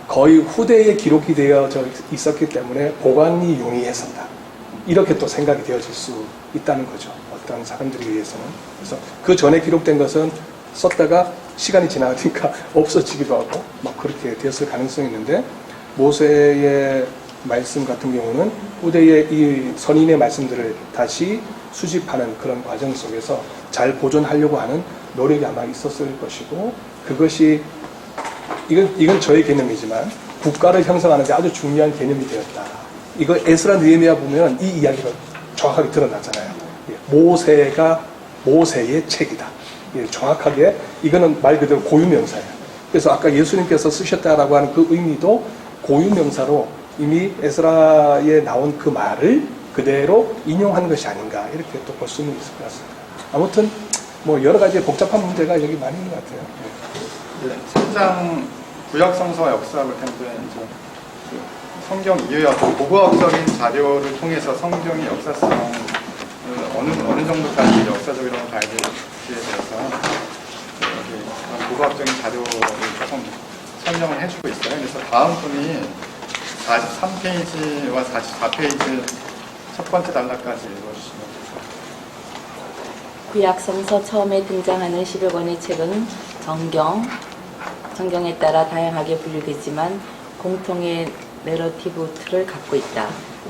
거의 후대에 기록이 되어져 있었기 때문에 보관이 용이했었다. 이렇게 또 생각이 되어질 수 있다는 거죠. 어떤 사람들에 의해서는. 그래서 그 전에 기록된 것은 썼다가 시간이 지나니까 없어지기도 하고 막 그렇게 되었을 가능성이 있는데 모세의 말씀 같은 경우는 후대의 이 선인의 말씀들을 다시 수집하는 그런 과정 속에서 잘 보존하려고 하는 노력이 아마 있었을 것이고 그것이 이건 저의 개념이지만 국가를 형성하는 데 아주 중요한 개념이 되었다. 이거 에스라 느헤미야 보면 이 이야기가 정확하게 드러나잖아요. 모세가 모세의 책이다. 정확하게 이거는 말 그대로 고유명사예요. 그래서 아까 예수님께서 쓰셨다라고 하는 그 의미도 고유명사로 이미 에스라에 나온 그 말을 그대로 인용한 것이 아닌가 이렇게 또 볼 수는 있을 것 같습니다. 아무튼 뭐 여러 가지 복잡한 문제가 여기 많이 있는 것 같아요. 네, 3장 구약 성서와 역사를 텐데 이제 성경 이해와 고고학적인 자료를 통해서 성경의 역사성을 어느 정도까지 역사적으로 봐야 될지에 대해서 여기 그런 고고학적인 자료를 좀 설명을 해주고 있어요. 그래서 다음 분이 43페이지와 44페이지 첫 번째 단락까지 읽어주시면 됩니다. 구약 성서 처음에 등장하는 10여 권의 책은 정경에 따라 다양하게 분류되지만 공통의 내러티브 틀을 갖고 있다.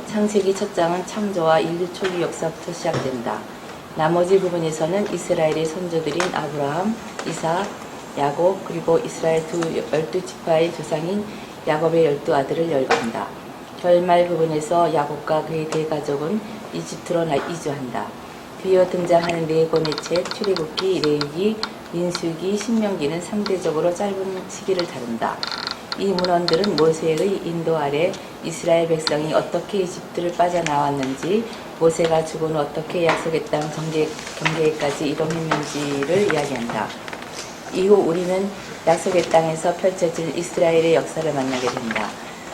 창세기 첫 장은 창조와 인류 초기 역사부터 시작된다. 나머지 부분에서는 이스라엘의 선조들인 아브라함, 이삭, 야곱 그리고 이스라엘 12지파의 조상인 야곱의 12아들을 열거한다. 결말 부분에서 야곱과 그의 대가족은 이집트로 이주한다. 뒤이어 등장하는 4권의 책 출애굽기, 레위기, 민수기, 신명기는 상대적으로 짧은 시기를 다룬다. 이 문헌들은 모세의 인도 아래 이스라엘 백성이 어떻게 이집트를 빠져나왔는지, 모세가 죽은 후 어떻게 약속의 땅 경계까지 이동했는지를 이야기한다. 이후 우리는 약속의 땅에서 펼쳐질 이스라엘의 역사를 만나게 된다.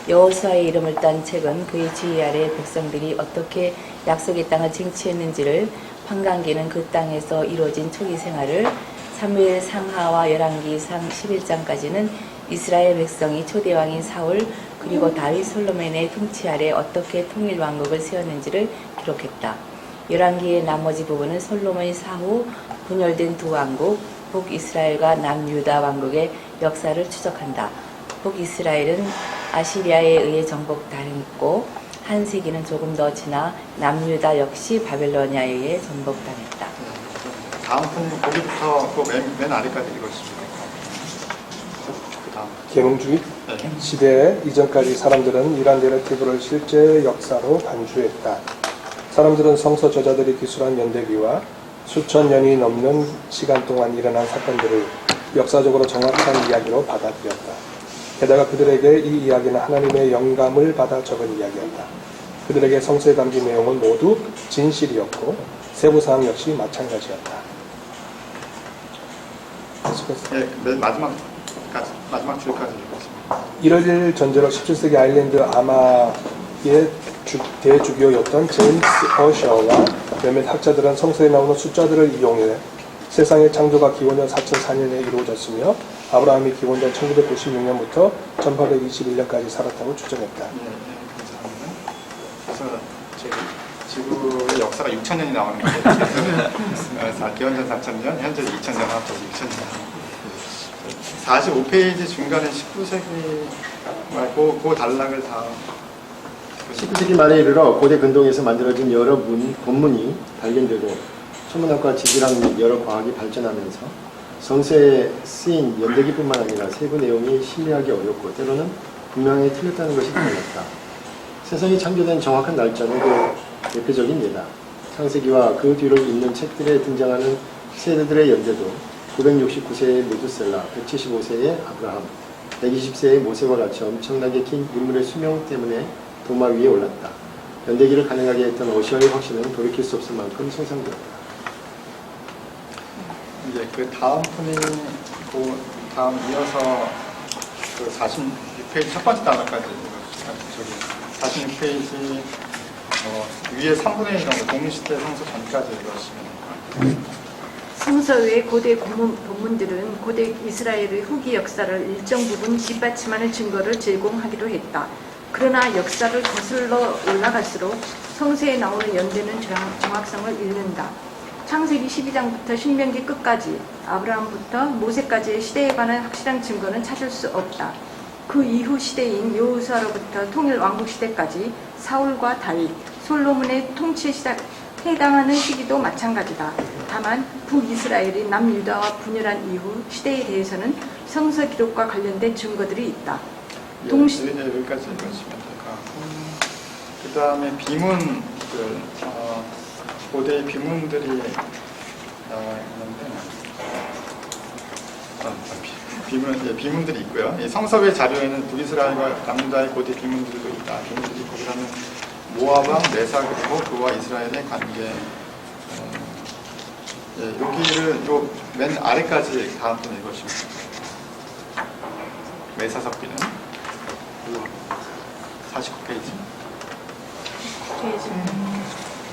여호수아의 이름을 딴 책은 그의 지휘 아래 백성들이 어떻게 약속의 땅을 쟁취했는지를, 판관기는 그 땅에서 이루어진 초기 생활을, 사무엘 상하와 열왕기상 11장까지는 이스라엘 백성이 초대왕인 사울 그리고 다윗 솔로몬의 통치 아래 어떻게 통일 왕국을 세웠는지를 기록했다. 열왕기의 나머지 부분은 솔로몬이 사후 분열된 두 왕국 북이스라엘과 남유다 왕국의 역사를 추적한다. 북이스라엘은 아시리아에 의해 정복당했고 한 세기는 조금 더 지나 남유다 역시 바벨로니아에 의해 정복당했다. 다음 분 거기부터 맨 아래까지 읽어주시면 계몽주의 네. 시대 이전까지 사람들은 이러한 내러티브를 실제 역사로 간주했다. 사람들은 성서 저자들이 기술한 연대기와 수천 년이 넘는 시간 동안 일어난 사건들을 역사적으로 정확한 이야기로 받아들였다. 게다가 그들에게 이 이야기는 하나님의 영감을 받아 적은 이야기였다. 그들에게 성서에 담긴 내용은 모두 진실이었고 세부사항 역시 마찬가지였다. 네, 맨 마지막 줄까지 읽겠습니다. 이럴 전제로 17세기 아일랜드 아마의 대주교였던 제임스 어셔와 몇몇 학자들은 성서에 나오는 숫자들을 이용해 세상의 창조가 기원전 4004년에 이루어졌으며 아브라함이 기원전 1996년부터 1821년까지 살았다고 추정했다. 감사합니다. 그래서 지구의 역사가 6,000년이 나오는 거죠. 기원전 4,000년, 현재 2,000년 합쳐서 6,000년. 45페이지 중간에 19세기 말고 그 단락을 다 19세기 말에 이르러 고대 근동에서 만들어진 여러 본문이 발견되고 천문학과 지질학 및 여러 과학이 발전하면서 성서에 쓰인 연대기뿐만 아니라 세부 내용이 신뢰하기 어렵고 때로는 분명히 틀렸다는 것이 드러났다. 세상이 창조된 정확한 날짜는 그 대표적인 예다. 창세기와 그 뒤를 잇는 책들에 등장하는 세대들의 연대도 969세의 메두셀라, 175세의 아브라함, 120세의 모세와 같이 엄청나게 긴 인물의 수명 때문에 도마 위에 올랐다. 연대기를 가능하게 했던 어시어의 확신은 돌이킬 수 없을 만큼 손상되었다. 이제 그 다음 분이 그 다음 이어서 그 46페이지 첫 번째 단락까지 저기 46페이지 위에 3분의 1 정도 동시대 성서 전까지 읽으시면 됩니다. 성서 외 고대 본문들은 고대 이스라엘의 후기 역사를 일정 부분 뒷받침하는 증거를 제공하기도 했다. 그러나 역사를 거슬러 올라갈수록 성서에 나오는 연대는 정확성을 잃는다. 창세기 12장부터 신명기 끝까지 아브라함부터 모세까지의 시대에 관한 확실한 증거는 찾을 수 없다. 그 이후 시대인 여호수아로부터 통일 왕국 시대까지 사울과 다윗, 솔로몬의 통치에 해당하는 시기도 마찬가지다. 다만 북이스라엘이 남유다와 분열한 이후 시대에 대해서는 성서 기록과 관련된 증거들이 있다. 여기까지 읽으시면 될까. 그 다음에 비문, 고대의 비문들이 있는데, 비문들이 있고요. 이 성서의 자료에는 북이스라엘과 남유다의 고대 비문들도 있다. 비문들이 있고, 그다음에 모압왕 메사 그리고 그와 이스라엘의 관계. 여기를 요 맨 아래까지 다음 분 읽으시면 됩니다. 메사석비는 49페이지.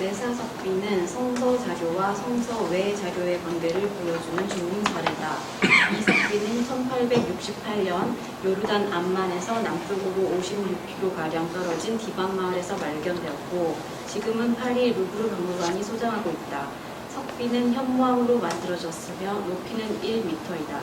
메사석비는 성서 자료와 성서 외 자료의 관계를 보여주는 중림 사례다. 이 석비는 1868년 요르단 암만에서 남쪽으로 56km가량 떨어진 디반 마을에서 발견되었고 지금은 파리 루브르 박물관이 소장하고 있다. 석비는 현무암으로 만들어졌으며 높이는 1m이다.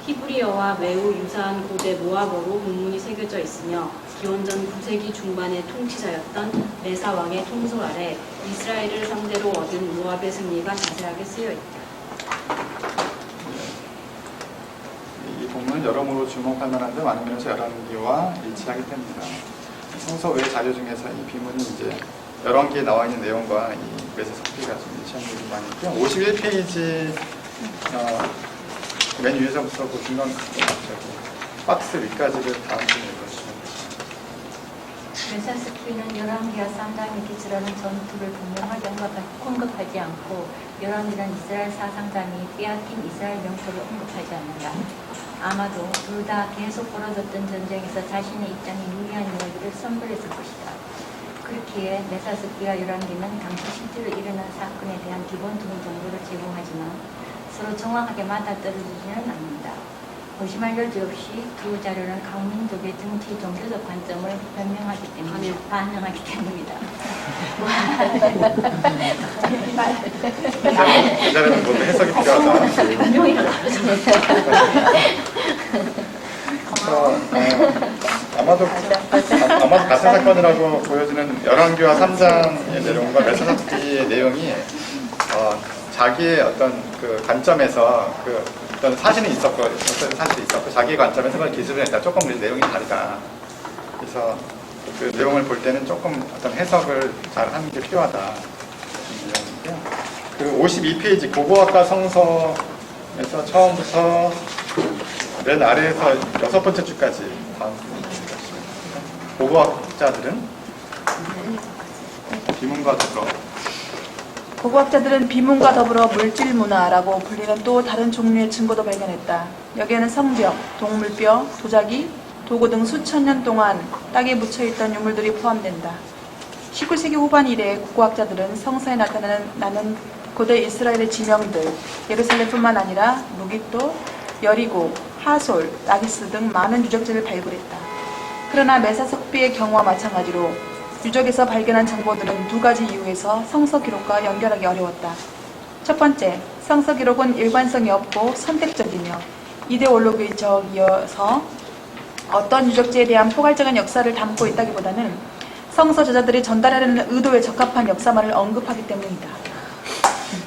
히브리어와 매우 유사한 고대 모압어로 문문이 새겨져 있으며 기원전 9세기 중반의 통치자였던 메사 왕의 통솔 아래 이스라엘을 상대로 얻은 모압의 승리가 자세하게 쓰여 있다. 이 본문은 여러모로 주목할 만한데 많은 면에서 열왕기와 일치하게 됩니다. 성서 외 자료 중에서 이 비문이 이제 열왕기에 나와 있는 내용과 이 메사석비가 좀 일치하는 부분이 많이 있고요. 51페이지 맨 위에서부터 그 중간 박스 위까지를 다음 분에 읽어주시면 됩니다. 메사석비는 열왕기와 쌍장이 기술하는 전투를 분명하게 언급하지 않고 열왕기는 이스라엘 사상장이 빼앗긴 이스라엘 영토를 언급하지 않는다. 아마도 둘 다 계속 벌어졌던 전쟁에서 자신의 입장이 유리한 이야기를 선별했을 것이다. 그렇기에 메사석비와 열왕기는 당시 실제로 일어난 사건에 대한 기본 정보를 제공하지만 서로 정확하게 맞아떨어지지는 않는다. 의심할 여지 없이 두 자료는 각 민족의 정치, 종교적 관점을 반영하기 때문이다. 이 자료는 모두 해석이 필요하다. 분명히 아마도 같은 사건이라고 보여지는 열왕기와 3장의 내용과 메사석비의 내용이 자기의 어떤 그 관점에서 그 어떤 사실이 있었고 어떤 사실이 있었고 자기의 관점에서 그걸 기술을 했다. 조금 내용이 다르다. 그래서 그 내용을 볼 때는 조금 어떤 해석을 잘 하는 게 필요하다. 그 52페이지 고고학과 성서에서 처음부터 맨 아래에서 6번째 줄까지 다음 고고학자들은 비문과 더불어 고고학자들은 비문과 더불어 물질문화라고 불리는 또 다른 종류의 증거도 발견했다. 여기에는 성벽, 동물뼈, 도자기, 도구 등 수천 년 동안 땅에 묻혀있던 유물들이 포함된다. 19세기 후반 이래 고고학자들은 성서에 나타나는 고대 이스라엘의 지명들, 예루살렘뿐만 아니라 무기토, 여리고, 하솔, 라기스 등 많은 유적지를 발굴했다. 그러나 메사석비의 경우와 마찬가지로 유적에서 발견한 정보들은 두 가지 이유에서 성서 기록과 연결하기 어려웠다. 첫 번째, 성서 기록은 일관성이 없고 선택적이며 이데올로기적이어서 어떤 유적지에 대한 포괄적인 역사를 담고 있다기보다는 성서 저자들이 전달하려는 의도에 적합한 역사만을 언급하기 때문이다.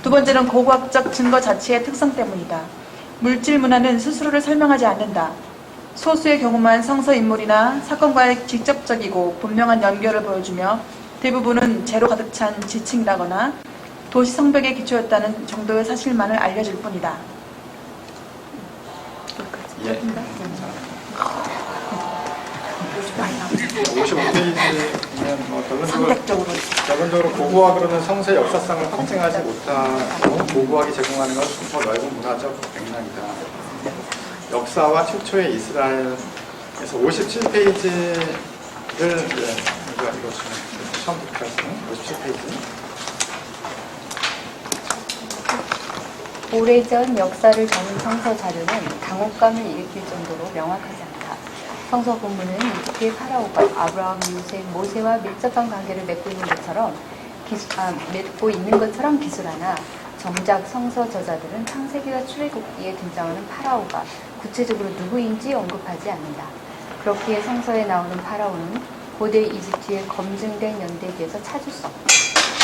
두 번째는 고고학적 증거 자체의 특성 때문이다. 물질 문화는 스스로를 설명하지 않는다. 소수의 경우만 성서 인물이나 사건과의 직접적이고 분명한 연결을 보여주며 대부분은 재로 가득 찬 지칭이라거나 도시 성벽에 기초였다는 정도의 사실만을 알려줄 뿐이다. 예. 55페이지면 뭐 결론적으로 고고학으로는 성서의 역사성을 확증하지 못하고 고고학이 제공하는 건 더 넓은 문화적 맥락이다. 역사와 최초의 이스라엘에서 57페이지를 우리가 읽어주면 처음부터 57페이지. 오래전 역사를 담은 성서 자료는 당혹감을 일으킬 정도로 명확하지 않다. 성서 본문은 이집트의 파라오가 아브라함, 요셉, 모세와 밀접한 관계를 맺고 있는 것처럼 기술하나 정작 성서 저자들은 창세기와 출애굽기에 등장하는 파라오가 구체적으로 누구인지 언급하지 않는다. 그렇기에 성서에 나오는 파라오는 고대 이집트의 검증된 연대기에서 찾을 수 없다.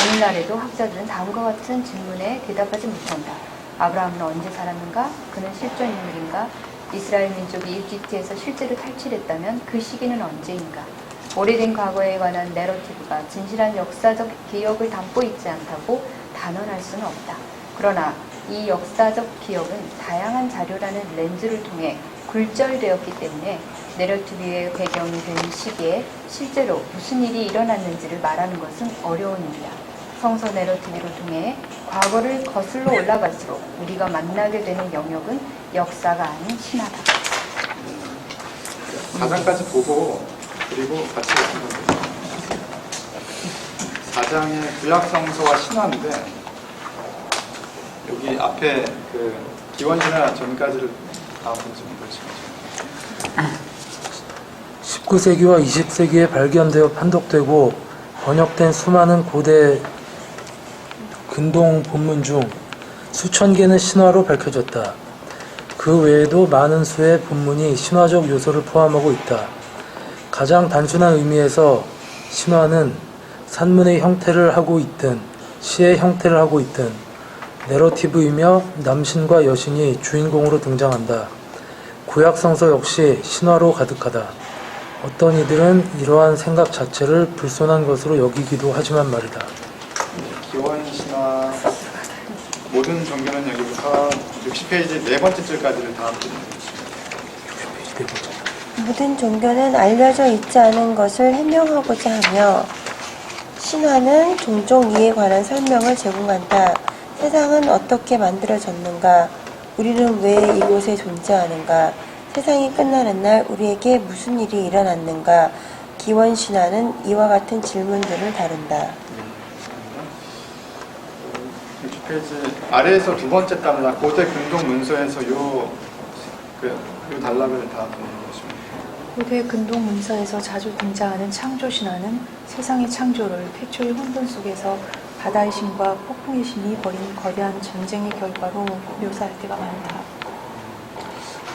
오늘날에도 학자들은 다음과 같은 질문에 대답하지 못한다. 아브라함은 언제 살았는가? 그는 실존 인물인가? 이스라엘 민족이 이집트에서 실제로 탈출했다면 그 시기는 언제인가? 오래된 과거에 관한 내러티브가 진실한 역사적 기억을 담고 있지 않다고 단언할 수는 없다. 그러나 이 역사적 기억은 다양한 자료라는 렌즈를 통해 굴절되었기 때문에 내러티브의 배경이 된 시기에 실제로 무슨 일이 일어났는지를 말하는 것은 어려운 일이다. 성서 내러티브를 통해 과거를 거슬러 올라갈수록 우리가 만나게 되는 영역은 역사가 아닌 신화다. 4장까지 보고 그리고 같이 보시면 돼요. 4장의 구약성서와 신화인데 여기 앞에 그 기원신화 전까지를 다음 좀 읽어주시죠. 19세기와 20세기에 발견되어 판독되고 번역된 수많은 고대 근동 본문 중 수천 개는 신화로 밝혀졌다. 그 외에도 많은 수의 본문이 신화적 요소를 포함하고 있다. 가장 단순한 의미에서 신화는 산문의 형태를 하고 있든 시의 형태를 하고 있든 내러티브이며 남신과 여신이 주인공으로 등장한다. 구약성서 역시 신화로 가득하다. 어떤 이들은 이러한 생각 자체를 불손한 것으로 여기기도 하지만 말이다. 기원신화 모든 종교는 여기부터 60페이지 네 번째 줄까지를 다 모든 종교는 알려져 있지 않은 것을 해명하고자 하며 신화는 종종 이에 관한 설명을 제공한다. 세상은 어떻게 만들어졌는가? 우리는 왜 이곳에 존재하는가? 세상이 끝나는 날 우리에게 무슨 일이 일어났는가? 기원신화는 이와 같은 질문들을 다룬다. 60페이지 아래에서 두 번째 단락 고대 근동 문서에서 요 단락을 다 보시면 고대 근동 문서에서 자주 등장하는 창조 신화는 세상의 창조를 태초의 혼돈 속에서 바다의 신과 폭풍의 신이 벌인 거대한 전쟁의 결과로 묘사할 때가 많다.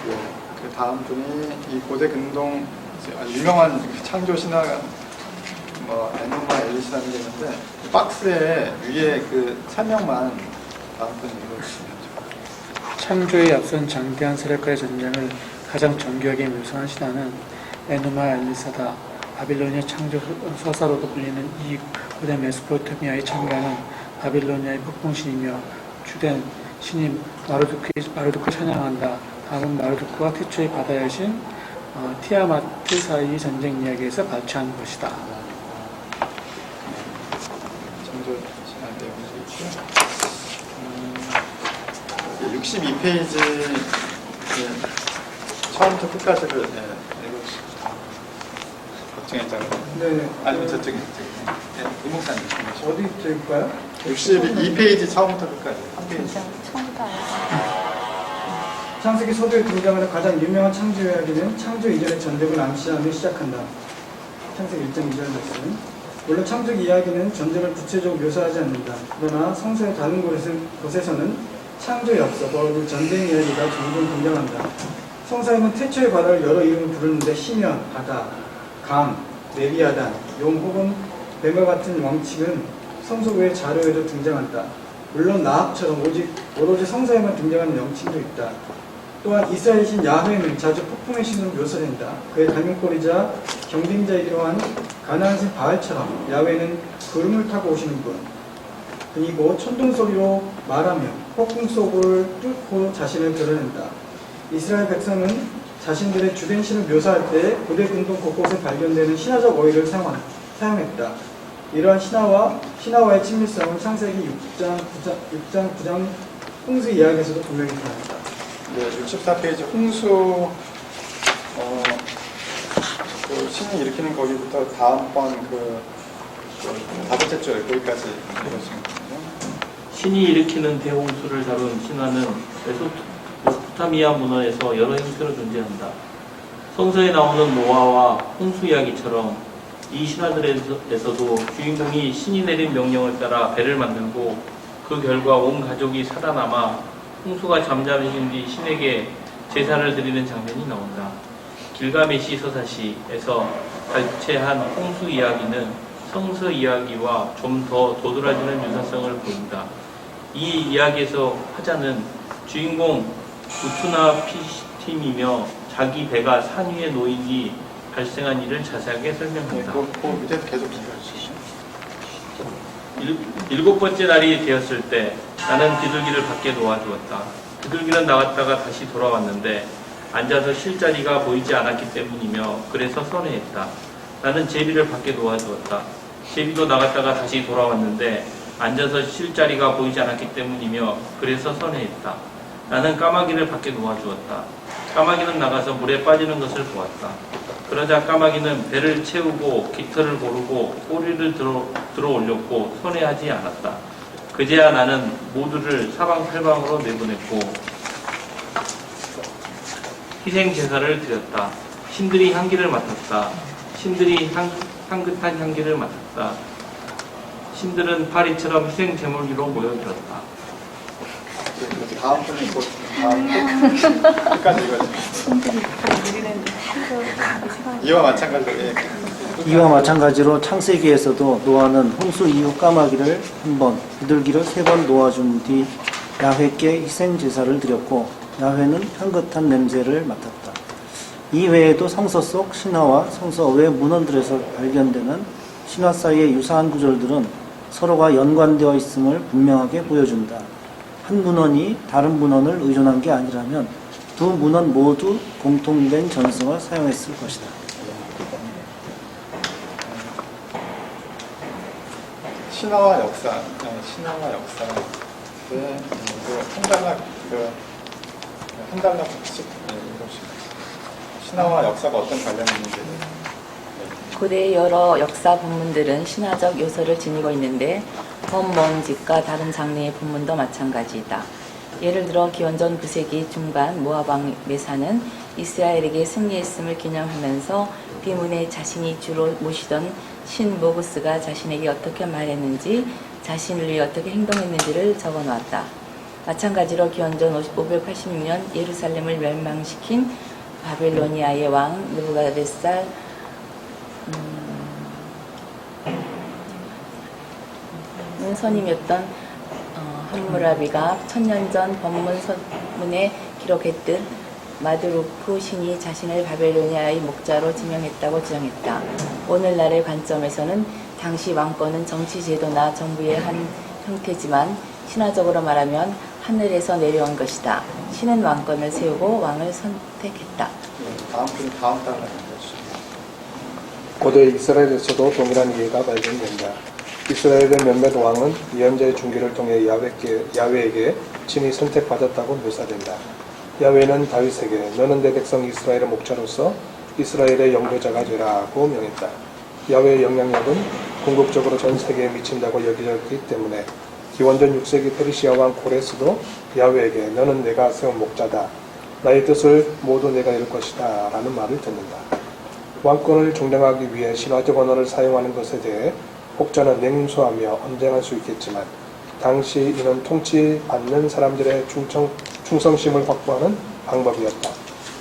네, 그 다음 분이 이 고대 근동 유명한 창조 신화가 에노마 엘리시라는 게 있는데 박스에 위에 그 설명만 다음 분이 읽어주시면 좋겠습니다. 창조에 앞선 장대한 세력과의 전쟁을 가장 정교하게 묘사한 신화는 에노마 엘리사다. 바빌로니아 창조 서사로도 불리는 이 고대 메소포타미아의 창조는 바빌로니아의 폭풍신이며 주된 신인 마르두크를 찬양한다. 다음은 마르두크와 태초의 바다의 신 티아마트 사이의 전쟁 이야기에서 발췌한 것이다. 창조 신화 내용이 있고요. 62페이지 처음부터 끝까지를 읽어주시죠. 걱정했잖아요. 네. 아니면 저쪽에 이목사님. 어디 찍을까요? 62페이지 처음부터 끝까지. 한 페이지. 처음부터 창세기 서두에 등장하는 가장 유명한 창조 이야기는 창조 이전의 전적을 암시하며 시작한다. 창세기 1장 2절 말씀. 물론 창조 이야기는 전적을 구체적으로 묘사하지 않는다. 그러나 성서의 다른 곳에서는 창조 역사, 바로 전쟁 이야기가 종종 등장한다. 성서에는 태초의 바다를 여러 이름으로 부르는데 시면, 바다, 강, 레비아단, 용 혹은 뱀과 같은 왕칙은 성서 외의 자료에도 등장한다. 물론 나합처럼 오로지 성서에만 등장하는 명칭도 있다. 또한 이스라엘 신 야훼는 자주 폭풍의 신으로 묘사된다. 그의 달명거리자 경빙자이기도 한 가나안 신 바알처럼 야훼는 구름을 타고 오시는 분, 그리고 천둥소리로 말하며 폭풍 속을 뚫고 자신을 드러낸다. 이스라엘 백성은 자신들의 주된 신을 묘사할 때 고대 근동 곳곳에 발견되는 신화적 어휘를 사용했다. 이러한 신화와의 친밀성은 창세기 6장 9장 홍수 이야기에서도 분명히 드러난다. 네, 64페이지 홍수 그 신이 일으키는 거기부터 다음번 그 5째 줄 거기까지 읽으시면 돼요. 신이 일으키는 대홍수를 다룬 신화는 메소포타미아 문화에서 여러 형태로 존재한다. 성서에 나오는 노아와 홍수 이야기처럼 이 신화들에서도 주인공이 신이 내린 명령을 따라 배를 만들고 그 결과 온 가족이 살아남아 홍수가 잠잠해진 뒤 신에게 제사를 드리는 장면이 나온다. 길가메시 서사시에서 발췌한 홍수 이야기는 성서 이야기와 좀 더 도드라지는 유사성을 보인다. 이 이야기에서 화자는 주인공 우투나피팀이며 자기 배가 산 위에 놓인 뒤 발생한 일을 자세하게 설명한다. 그 밑에 계속 읽어주시죠. 7번째 날이 되었을 때 나는 비둘기를 밖에 놓아주었다. 비둘기는 나갔다가 다시 돌아왔는데 앉아서 쉴 자리가 보이지 않았기 때문이며 그래서 선회했다. 나는 제비를 밖에 놓아주었다. 제비도 나갔다가 다시 돌아왔는데 앉아서 쉴 자리가 보이지 않았기 때문이며 그래서 선회했다. 나는 까마귀를 밖에 놓아주었다. 까마귀는 나가서 물에 빠지는 것을 보았다. 그러자 까마귀는 배를 채우고 깃털을 고르고 꼬리를 들어 올렸고 선회하지 않았다. 그제야 나는 모두를 사방팔방으로 내보냈고 희생 제사를 드렸다. 신들이 향기를 맡았다. 신들이 향긋한 향기를 맡았다. 신들은 파리처럼 희생 제물기로 모여들었다. 다음 분이 끝까지 읽어주세요. 이와 마찬가지로 이와 마찬가지로 창세기에서도 노아는 홍수 이후 까마귀를 한 번, 비둘기를 3번 놓아준 뒤 야훼께 희생 제사를 드렸고 야훼는 향긋한 냄새를 맡았다. 이 외에도 성서 속 신화와 성서 외 문헌들에서 발견되는 신화 사이의 유사한 구절들은 서로가 연관되어 있음을 분명하게 보여준다. 한 문헌이 다른 문헌을 의존한 게 아니라면 두 문헌 모두 공통된 전승을 사용했을 것이다. 신화와 역사 한 단락씩 신화와 역사가 어떤 관련이 있는지. 고대의 여러 역사 본문들은 신화적 요소를 지니고 있는데 범몬집과 다른 장르의 본문도 마찬가지이다. 예를 들어 기원전 9세기 중반 모압 왕 메사는 이스라엘에게 승리했음을 기념하면서 비문에 자신이 주로 모시던 신 모구스가 자신에게 어떻게 말했는지 자신을 위해 어떻게 행동했는지를 적어놓았다. 마찬가지로 기원전 586년 예루살렘을 멸망시킨 바벨로니아의 왕 느부갓네살 선임이었던 함무라비가 1000년 전 법문 서문에 기록했듯 마드루크 신이 자신을 바벨로니아의 목자로 지명했다고 주장했다. 오늘날의 관점에서는 당시 왕권은 정치 제도나 정부의 한 형태지만 신화적으로 말하면 하늘에서 내려온 것이다. 신은 왕권을 세우고 왕을 선택했다. 다음 단락 읽어주시죠. 고대 이스라엘에서도 동일한 예가 발견된다. 이스라엘의 몇몇 왕은 예언자의 중기를 통해 야훼에게 친히 선택받았다고 묘사된다. 야훼는 다윗에게 너는 내 백성 이스라엘의 목자로서 이스라엘의 영도자가 되라고 명했다. 야훼의 영향력은 궁극적으로 전 세계에 미친다고 여겨졌기 때문에 기원전 6세기 페르시아 왕 고레스도 야훼에게 너는 내가 세운 목자다 나의 뜻을 모두 내가 이룰 것이다 라는 말을 듣는다. 왕권을 종량하기 위해 신화적 언어를 사용하는 것에 대해 혹자는 냉소하며 언쟁할 수 있겠지만 당시 이는 통치받는 사람들의 충성심을 확보하는 방법이었다.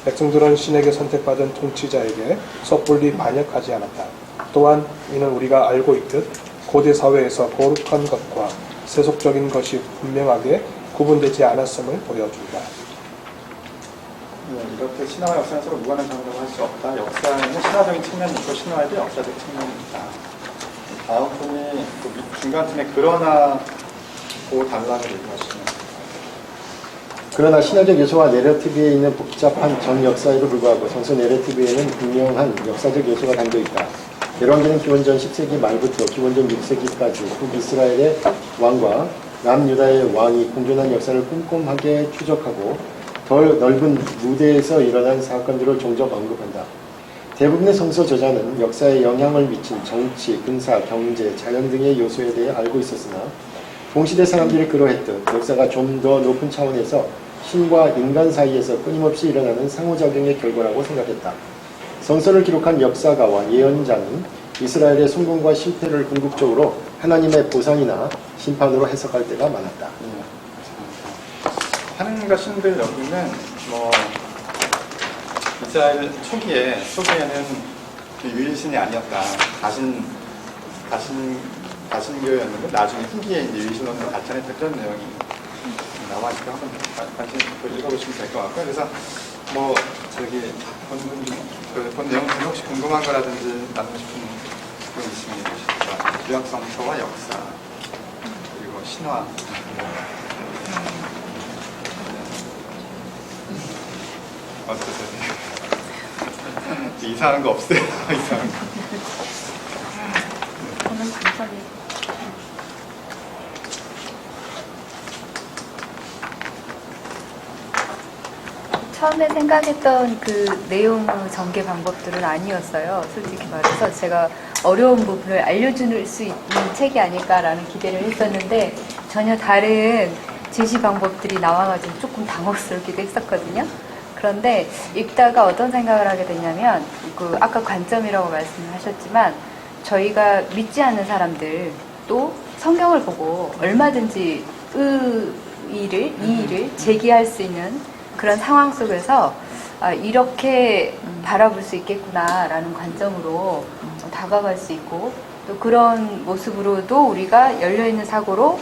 백성들은 신에게 선택받은 통치자에게 섣불리 반역하지 않았다. 또한 이는 우리가 알고 있듯 고대 사회에서 거룩한 것과 세속적인 것이 분명하게 구분되지 않았음을 보여준다. 네, 이렇게 신화와 역사는 서로 무관한 관계라고 할 수 없다. 역사에는 신화적인 측면이 있고 신화에도 역사적 측면이 있다. 다음 분이 그 중간쯤에 그러나 고 단락을 얘기하시면 그러나 신화적 요소와 내러티브에 있는 복잡한 전 역사에도 불구하고 성서 내러티브에는 분명한 역사적 요소가 담겨 있다. 열왕기는 기원전 10세기 말부터 기원전 6세기까지 북이스라엘의 왕과 남유다의 왕이 공존한 역사를 꼼꼼하게 추적하고 더 넓은 무대에서 일어난 사건들을 종종 언급한다. 대부분의 성서 저자는 역사에 영향을 미친 정치, 군사, 경제, 자연 등의 요소에 대해 알고 있었으나 동시대 사람들이 그러했듯 역사가 좀 더 높은 차원에서 신과 인간 사이에서 끊임없이 일어나는 상호작용의 결과라고 생각했다. 성서를 기록한 역사가와 예언자는 이스라엘의 성공과 실패를 궁극적으로 하나님의 보상이나 심판으로 해석할 때가 많았다. 하느님과 신들 여기는 이스라엘 초기에는 유일신이 아니었다. 다신교였는데 나중에 후기에 이제 유일신론으로 발전했다. 그런 내용이 나와 있고 한번 관심 읽어보시면 될 것 같고요. 그래서 본 내용 중에 혹시 궁금한 거라든지 나누고 싶은 분 있으면 해주시죠. 구약성서와 역사 그리고 신화. 어떠세요? 이상한 거 없어요? 이상한 거. 저는 관점이 처음에 생각했던 그 내용 전개 방법들은 아니었어요. 솔직히 말해서 제가 어려운 부분을 알려줄 수 있는 책이 아닐까라는 기대를 했었는데 전혀 다른 제시 방법들이 나와가지고 조금 당혹스럽기도 했었거든요. 그런데 읽다가 어떤 생각을 하게 됐냐면 그 아까 관점이라고 말씀을 하셨지만 저희가 믿지 않는 사람들 또 성경을 보고 얼마든지 이 일을 제기할 수 있는 그런 상황 속에서 이렇게 바라볼 수 있겠구나라는 관점으로 다가갈 수 있고 또 그런 모습으로도 우리가 열려있는 사고로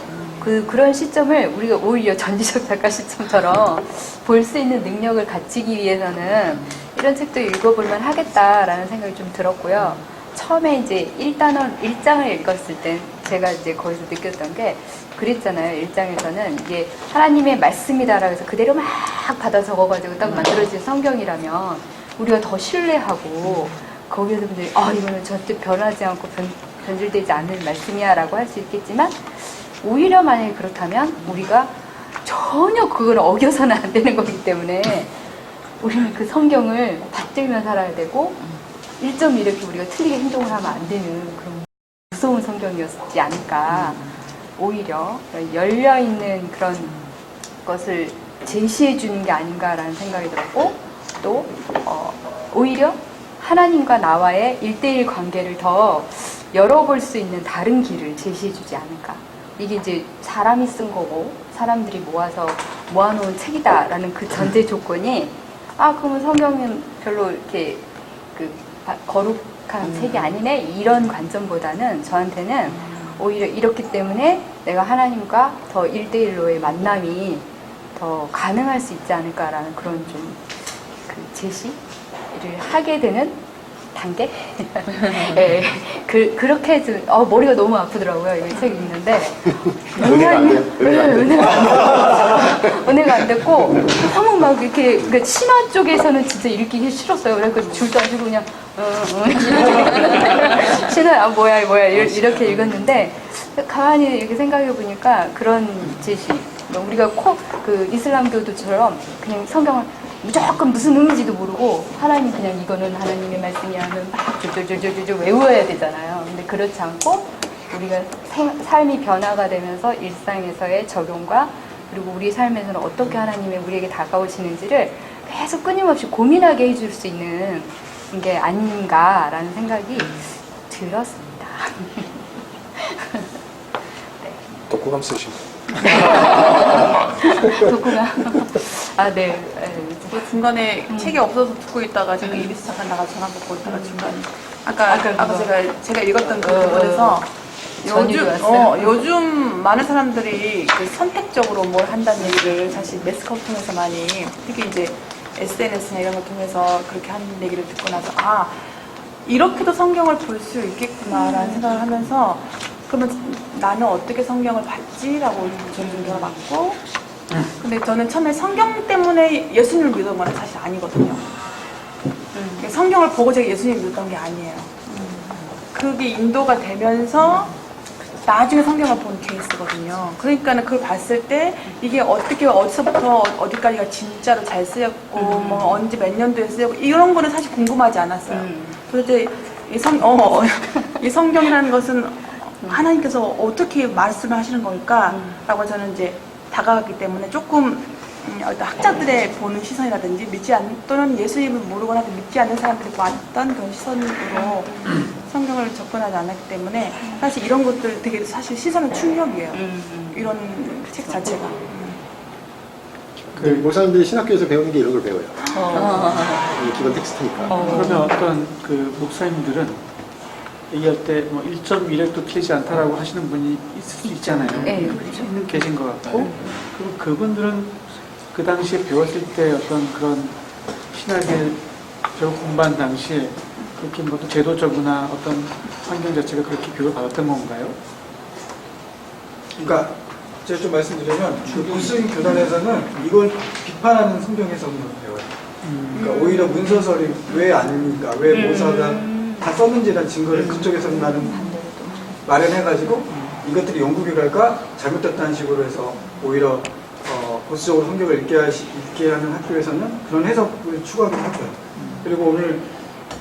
그런 시점을 우리가 오히려 전지적 작가 시점처럼 볼 수 있는 능력을 갖추기 위해서는 이런 책도 읽어볼만 하겠다라는 생각이 좀 들었고요. 처음에 이제 1장을 읽었을 때 제가 이제 거기서 느꼈던 게 그랬잖아요. 1장에서는 이게 하나님의 말씀이다라고 해서 그대로 막 받아 적어가지고 딱 만들어진 성경이라면 우리가 더 신뢰하고 거기에서 분들이 이거는 절대 변하지 않고 변질되지 않는 말씀이야 라고 할 수 있겠지만 오히려 만약에 그렇다면 우리가 전혀 그걸 어겨서는 안 되는 거기 때문에 우리는 그 성경을 받들며 살아야 되고 1점 이렇게 우리가 틀리게 행동을 하면 안 되는 그런 무서운 성경이었지 않을까. 오히려 열려있는 그런 것을 제시해 주는 게 아닌가라는 생각이 들었고 또 오히려 하나님과 나와의 1대1 관계를 더 열어볼 수 있는 다른 길을 제시해 주지 않을까. 이게 이제 사람이 쓴 거고 사람들이 모아놓은 책이다라는 그 전제 조건이 그러면 성경은 별로 이렇게 거룩한 책이 아니네 이런 관점보다는 저한테는 오히려 이렇기 때문에 내가 하나님과 더 1대1로의 만남이 더 가능할 수 있지 않을까라는 그런 좀 그 제시를 하게 되는 단계? 네, 그렇게 좀 머리가 너무 아프더라고요. 이 책 읽는데 은혜가 안 됐고 너무 막 이렇게 그러니까 신화 쪽에서는 진짜 읽기 싫었어요. 그래서 줄도 안 주고 그냥 신화 뭐야 이렇게 읽었는데 가만히 이렇게 생각해 보니까 그런 제시 우리가 그 이슬람교도처럼 그냥 성경을 무조건 무슨 의미인지도 모르고 하나님 그냥 이거는 하나님의 말씀이야 하면 막 쫄쫄쫄쫄쫄 외워야 되잖아요. 근데 그렇지 않고 우리가 삶이 변화가 되면서 일상에서의 적용과 그리고 우리 삶에서는 어떻게 하나님이 우리에게 다가오시는지를 계속 끊임없이 고민하게 해줄 수 있는 게 아닌가라는 생각이 들었습니다. 독후감 쓰시고. 독후감. 아, 네. 또 중간에 책이 없어서 듣고 있다가 제가 입에서 잠깐 나가 전화 받고 있다가 중간에 아까 제가 읽었던 그 부분에서 요즘 많은 사람들이 그 선택적으로 뭘 한다는 얘기를 사실 매스컴 통해서 많이, 특히 이제 SNS나 이런 걸 통해서 그렇게 하는 얘기를 듣고 나서 아, 이렇게도 성경을 볼 수 있겠구나라는 생각을 하면서 그러면 나는 어떻게 성경을 봤지라고 저는 좀 돌아봤고, 근데 저는 처음에 성경 때문에 예수님을 믿은 건 사실 아니거든요. 성경을 보고 제가 예수님을 믿었던 게 아니에요. 그게 인도가 되면서 나중에 성경을 본 케이스거든요. 그러니까는 그걸 봤을 때 이게 어떻게 어디서부터 어디까지가 진짜로 잘 쓰였고 뭐 언제 몇 년도에 쓰였고 이런 거는 사실 궁금하지 않았어요. 도대체 이 성경이라는 것은 하나님께서 어떻게 말씀을 하시는 걸까라고 저는 이제 다가갔기 때문에 조금 어떤 학자들의 보는 시선이라든지 또는 예수님을 모르거나 믿지 않는 사람들이 봤던 그런 시선으로 성경을 접근하지 않았기 때문에 사실 이런 것들 되게 사실 시선은 충격이에요. 이런 책 자체가. 그 목사님들이 신학교에서 배우는 게 이런 걸 배워요. 이게 기본 텍스트니까. 그러면 어떤 그 목사님들은 얘기할 때 뭐 1.1핵도 틀리지 않다라고 하시는 분이 있을 수 있잖아요. 네, 그렇죠. 계신 것 같고, 그리고 그분들은 그 당시에 배웠을 때 어떤 그런 신학의 교육 공부한 당시에 그렇게 뭐 제도적이나 어떤 환경 자체가 그렇게 교육을 받았던 건가요? 그러니까 제가 좀 말씀드리면 그 무슬림 교단에서는 이걸 비판하는 성경 해석을 배워요. 그러니까 오히려 문서설이 왜 아닙니까? 왜 모사가 다 썼는지에 대한 증거를 그쪽에서는 마련해가지고 이것들이 연구 결과가 잘못됐다는 식으로 해서 오히려 보수적으로 성경을 읽게 하는 학교에서는 그런 해석을 추구하기도 하고요. 그리고 오늘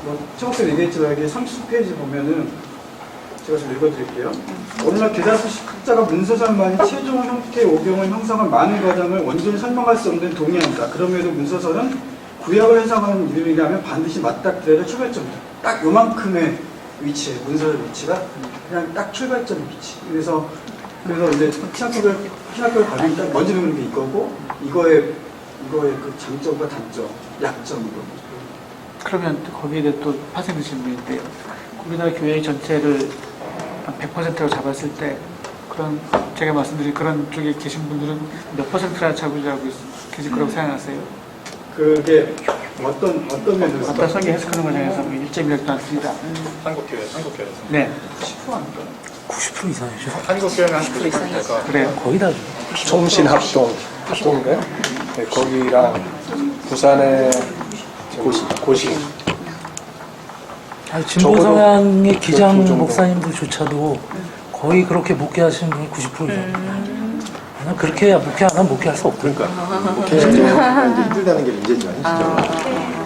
뭐 최목사 얘기했지만 여기 30페이지 보면은 제가 좀 읽어드릴게요. 오늘날 게다스 학자가 문서설만이 최종 형태의 오경을 형성한 많은 과정을 완전히 설명할 수 없는 동의한다. 그럼에도 문서설은 구약을 해석하는 이들이라면 반드시 맞닥뜨려야 출발점이다. 딱 요만큼의 위치에 문서의 위치가 그냥 딱 출발점의 위치. 그래서 이제 신학교를 가니까 먼저 배우는 게 이거고 이거의 그 장점과 단점, 약점이고. 그러면 거기에 대해 또 파생된 질문인데요. 우리나라 교회 전체를 한 100%로 잡았을 때 그런 제가 말씀드린 그런 쪽에 계신 분들은 몇 %나 잡으려고 계실 거라고 생각하세요? 그게 어떤 면에서? 어떤 성경 해석하는 과정에서 1.1핵도 안 씁니다. 한국교회에서. 네. 10% 아닐까? 90% 이상이죠. 한국교회는 한 90%가. 그래요. 거의 다. 총신합동인가요? 네, 거기랑 부산의 고시. 아니, 진보 성향의 기장 목사님들조차도 거의 그렇게 목회하시는 분이 90% 이상. 나는 그렇게 목회 안 하면 목회할 수 없고. 그러니까 목회는 힘들다는 게 문제죠.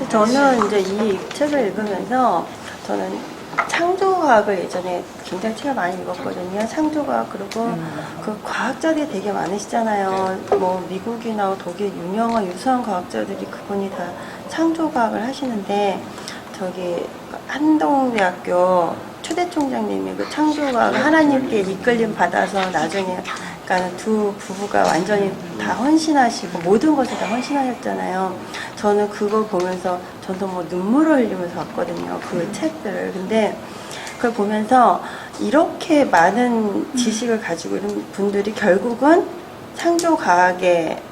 저는 이제 이 책을 읽으면서 저는 창조과학을 예전에 굉장히 책을 많이 읽었거든요. 창조과학. 그리고 그 과학자들이 되게 많으시잖아요. 뭐 미국이나 독일 유명한 유수한 과학자들이 그분이 다 창조과학을 하시는데 저기 한동대학교 초대 총장님이 그 창조과학 하나님께 이끌림 받아서 나중에 그러니까 두 부부가 완전히 다 헌신하시고 모든 것에 다 헌신하셨잖아요. 저는 그걸 보면서 저도 뭐 눈물을 흘리면서 봤거든요. 그 책들을. 근데 그걸 보면서 이렇게 많은 지식을 가지고 있는 분들이 결국은 창조과학에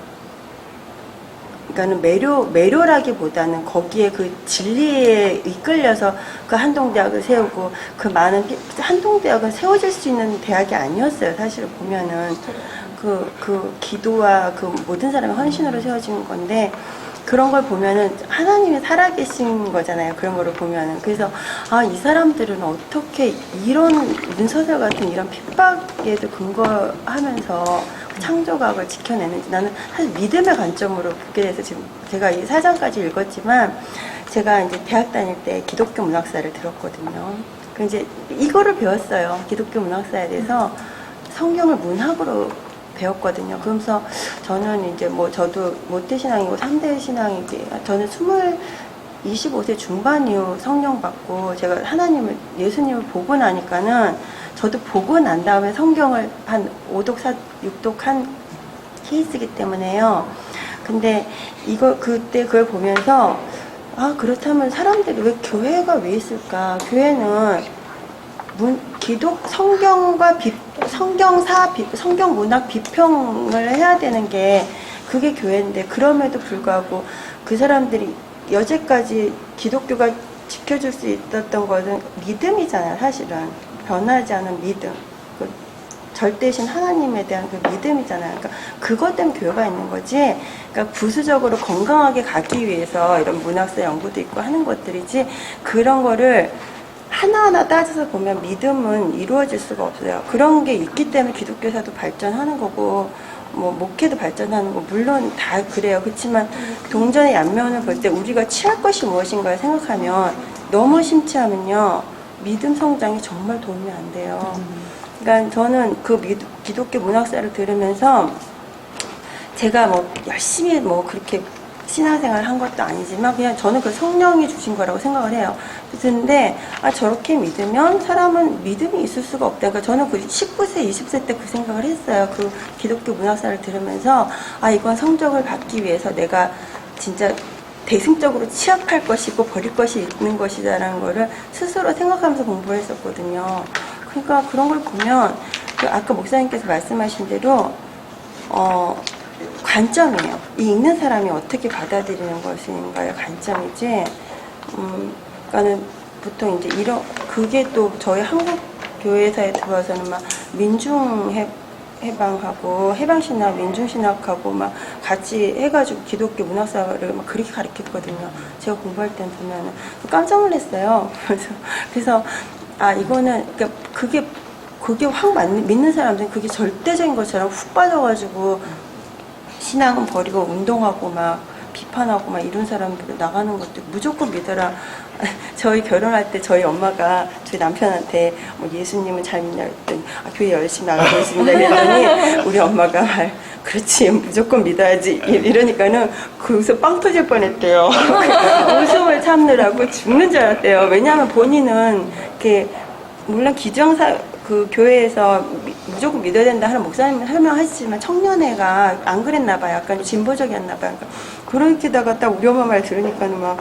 그러니까는 매료라기보다는 거기에 그 진리에 이끌려서 그 한동대학을 세우고 그 많은 한동대학은 세워질 수 있는 대학이 아니었어요. 사실 보면은 그 기도와 그 모든 사람의 헌신으로 세워진 건데 그런 걸 보면은 하나님이 살아계신 거잖아요. 그런 거를 보면은. 그래서 이 사람들은 어떻게 이런 문서설 같은 이런 핍박에도 근거하면서 창조과학을 지켜내는지 나는 사실 믿음의 관점으로 보게 돼서 지금 제가 이 4장까지 읽었지만 제가 이제 대학 다닐 때 기독교 문학사를 들었거든요. 그 이제 이거를 배웠어요. 기독교 문학사에 대해서 성경을 문학으로 배웠거든요. 그러면서 저는 이제 뭐 저도 모태신앙이고 3대 신앙이기, 저는 25세 중반 이후 성령 받고 제가 하나님을, 예수님을 보고 나니까는 저도 보고 난 다음에 성경을 한 5독, 6독 한 케이스이기 때문에요. 근데 그때 그걸 보면서, 아, 그렇다면 사람들이 왜 교회가 왜 있을까? 교회는 성경 문학 비평을 해야 되는 게 그게 교회인데, 그럼에도 불구하고 그 사람들이 여태까지 기독교가 지켜줄 수 있었던 것은 믿음이잖아요, 사실은. 변하지 않은 믿음. 그 절대신 하나님에 대한 그 믿음이잖아요. 그러니까 그것 때문에 교회가 있는 거지. 그러니까 부수적으로 건강하게 가기 위해서 이런 문학사 연구도 있고 하는 것들이지, 그런 거를 하나하나 따져서 보면 믿음은 이루어질 수가 없어요. 그런 게 있기 때문에 기독교사도 발전하는 거고, 뭐 목회도 발전하는 거 물론 다 그래요. 그렇지만 동전의 양면을 볼 때 우리가 취할 것이 무엇인가를 생각하면, 너무 심취하면요 믿음 성장이 정말 도움이 안 돼요. 그러니까 저는 그 기독교 문학사를 들으면서 제가 뭐 열심히 뭐 그렇게 신앙생활을 한 것도 아니지만 그냥 저는 그 성령이 주신 거라고 생각을 해요. 그런데 저렇게 믿으면 사람은 믿음이 있을 수가 없다. 그러니까 저는 그 19세, 20세 때 그 생각을 했어요. 그 기독교 문학사를 들으면서 이건 성적을 받기 위해서 내가 진짜 대승적으로 취업할 것이고 버릴 것이 있는 것이다라는 거를 스스로 생각하면서 공부를 했었거든요. 그러니까 그런 걸 보면 아까 목사님께서 말씀하신 대로 관점이에요. 이 읽는 사람이 어떻게 받아들이는 것인가의 관점이지. 그러니까는 보통 이제 그게 또 저희 한국 교회사에 들어와서는 막 해방하고 해방신학, 민중신학하고 막 같이 해가지고 기독교 문학사를 막 그렇게 가르쳤거든요. 제가 공부할 때 보면은 깜짝 놀랐어요. 그래서 이거는 그러니까 그게 확 믿는 사람들은 그게 절대적인 것처럼 훅 빠져가지고 신앙은 버리고 운동하고 막 비판하고 막 이런 사람들 나가는 것도 무조건 믿어라. 저희 결혼할 때 저희 엄마가 저희 남편한테 뭐 예수님은 잘 믿냐 그랬더니 교회 열심히 나가고 있습니다 그랬더니 우리 엄마가 그렇지 무조건 믿어야지 이러니까는 거기서 빵 터질 뻔했대요. 웃음을 참느라고 죽는 줄 알았대요. 왜냐하면 본인은 이렇게 물론 그 교회에서 무조건 믿어야 된다 하는 목사님은 설명하시지만 청년회가 안 그랬나 봐요. 약간 진보적이었나 봐요. 그러니까 그렇게다가 딱 우리 엄마 말 들으니까는 막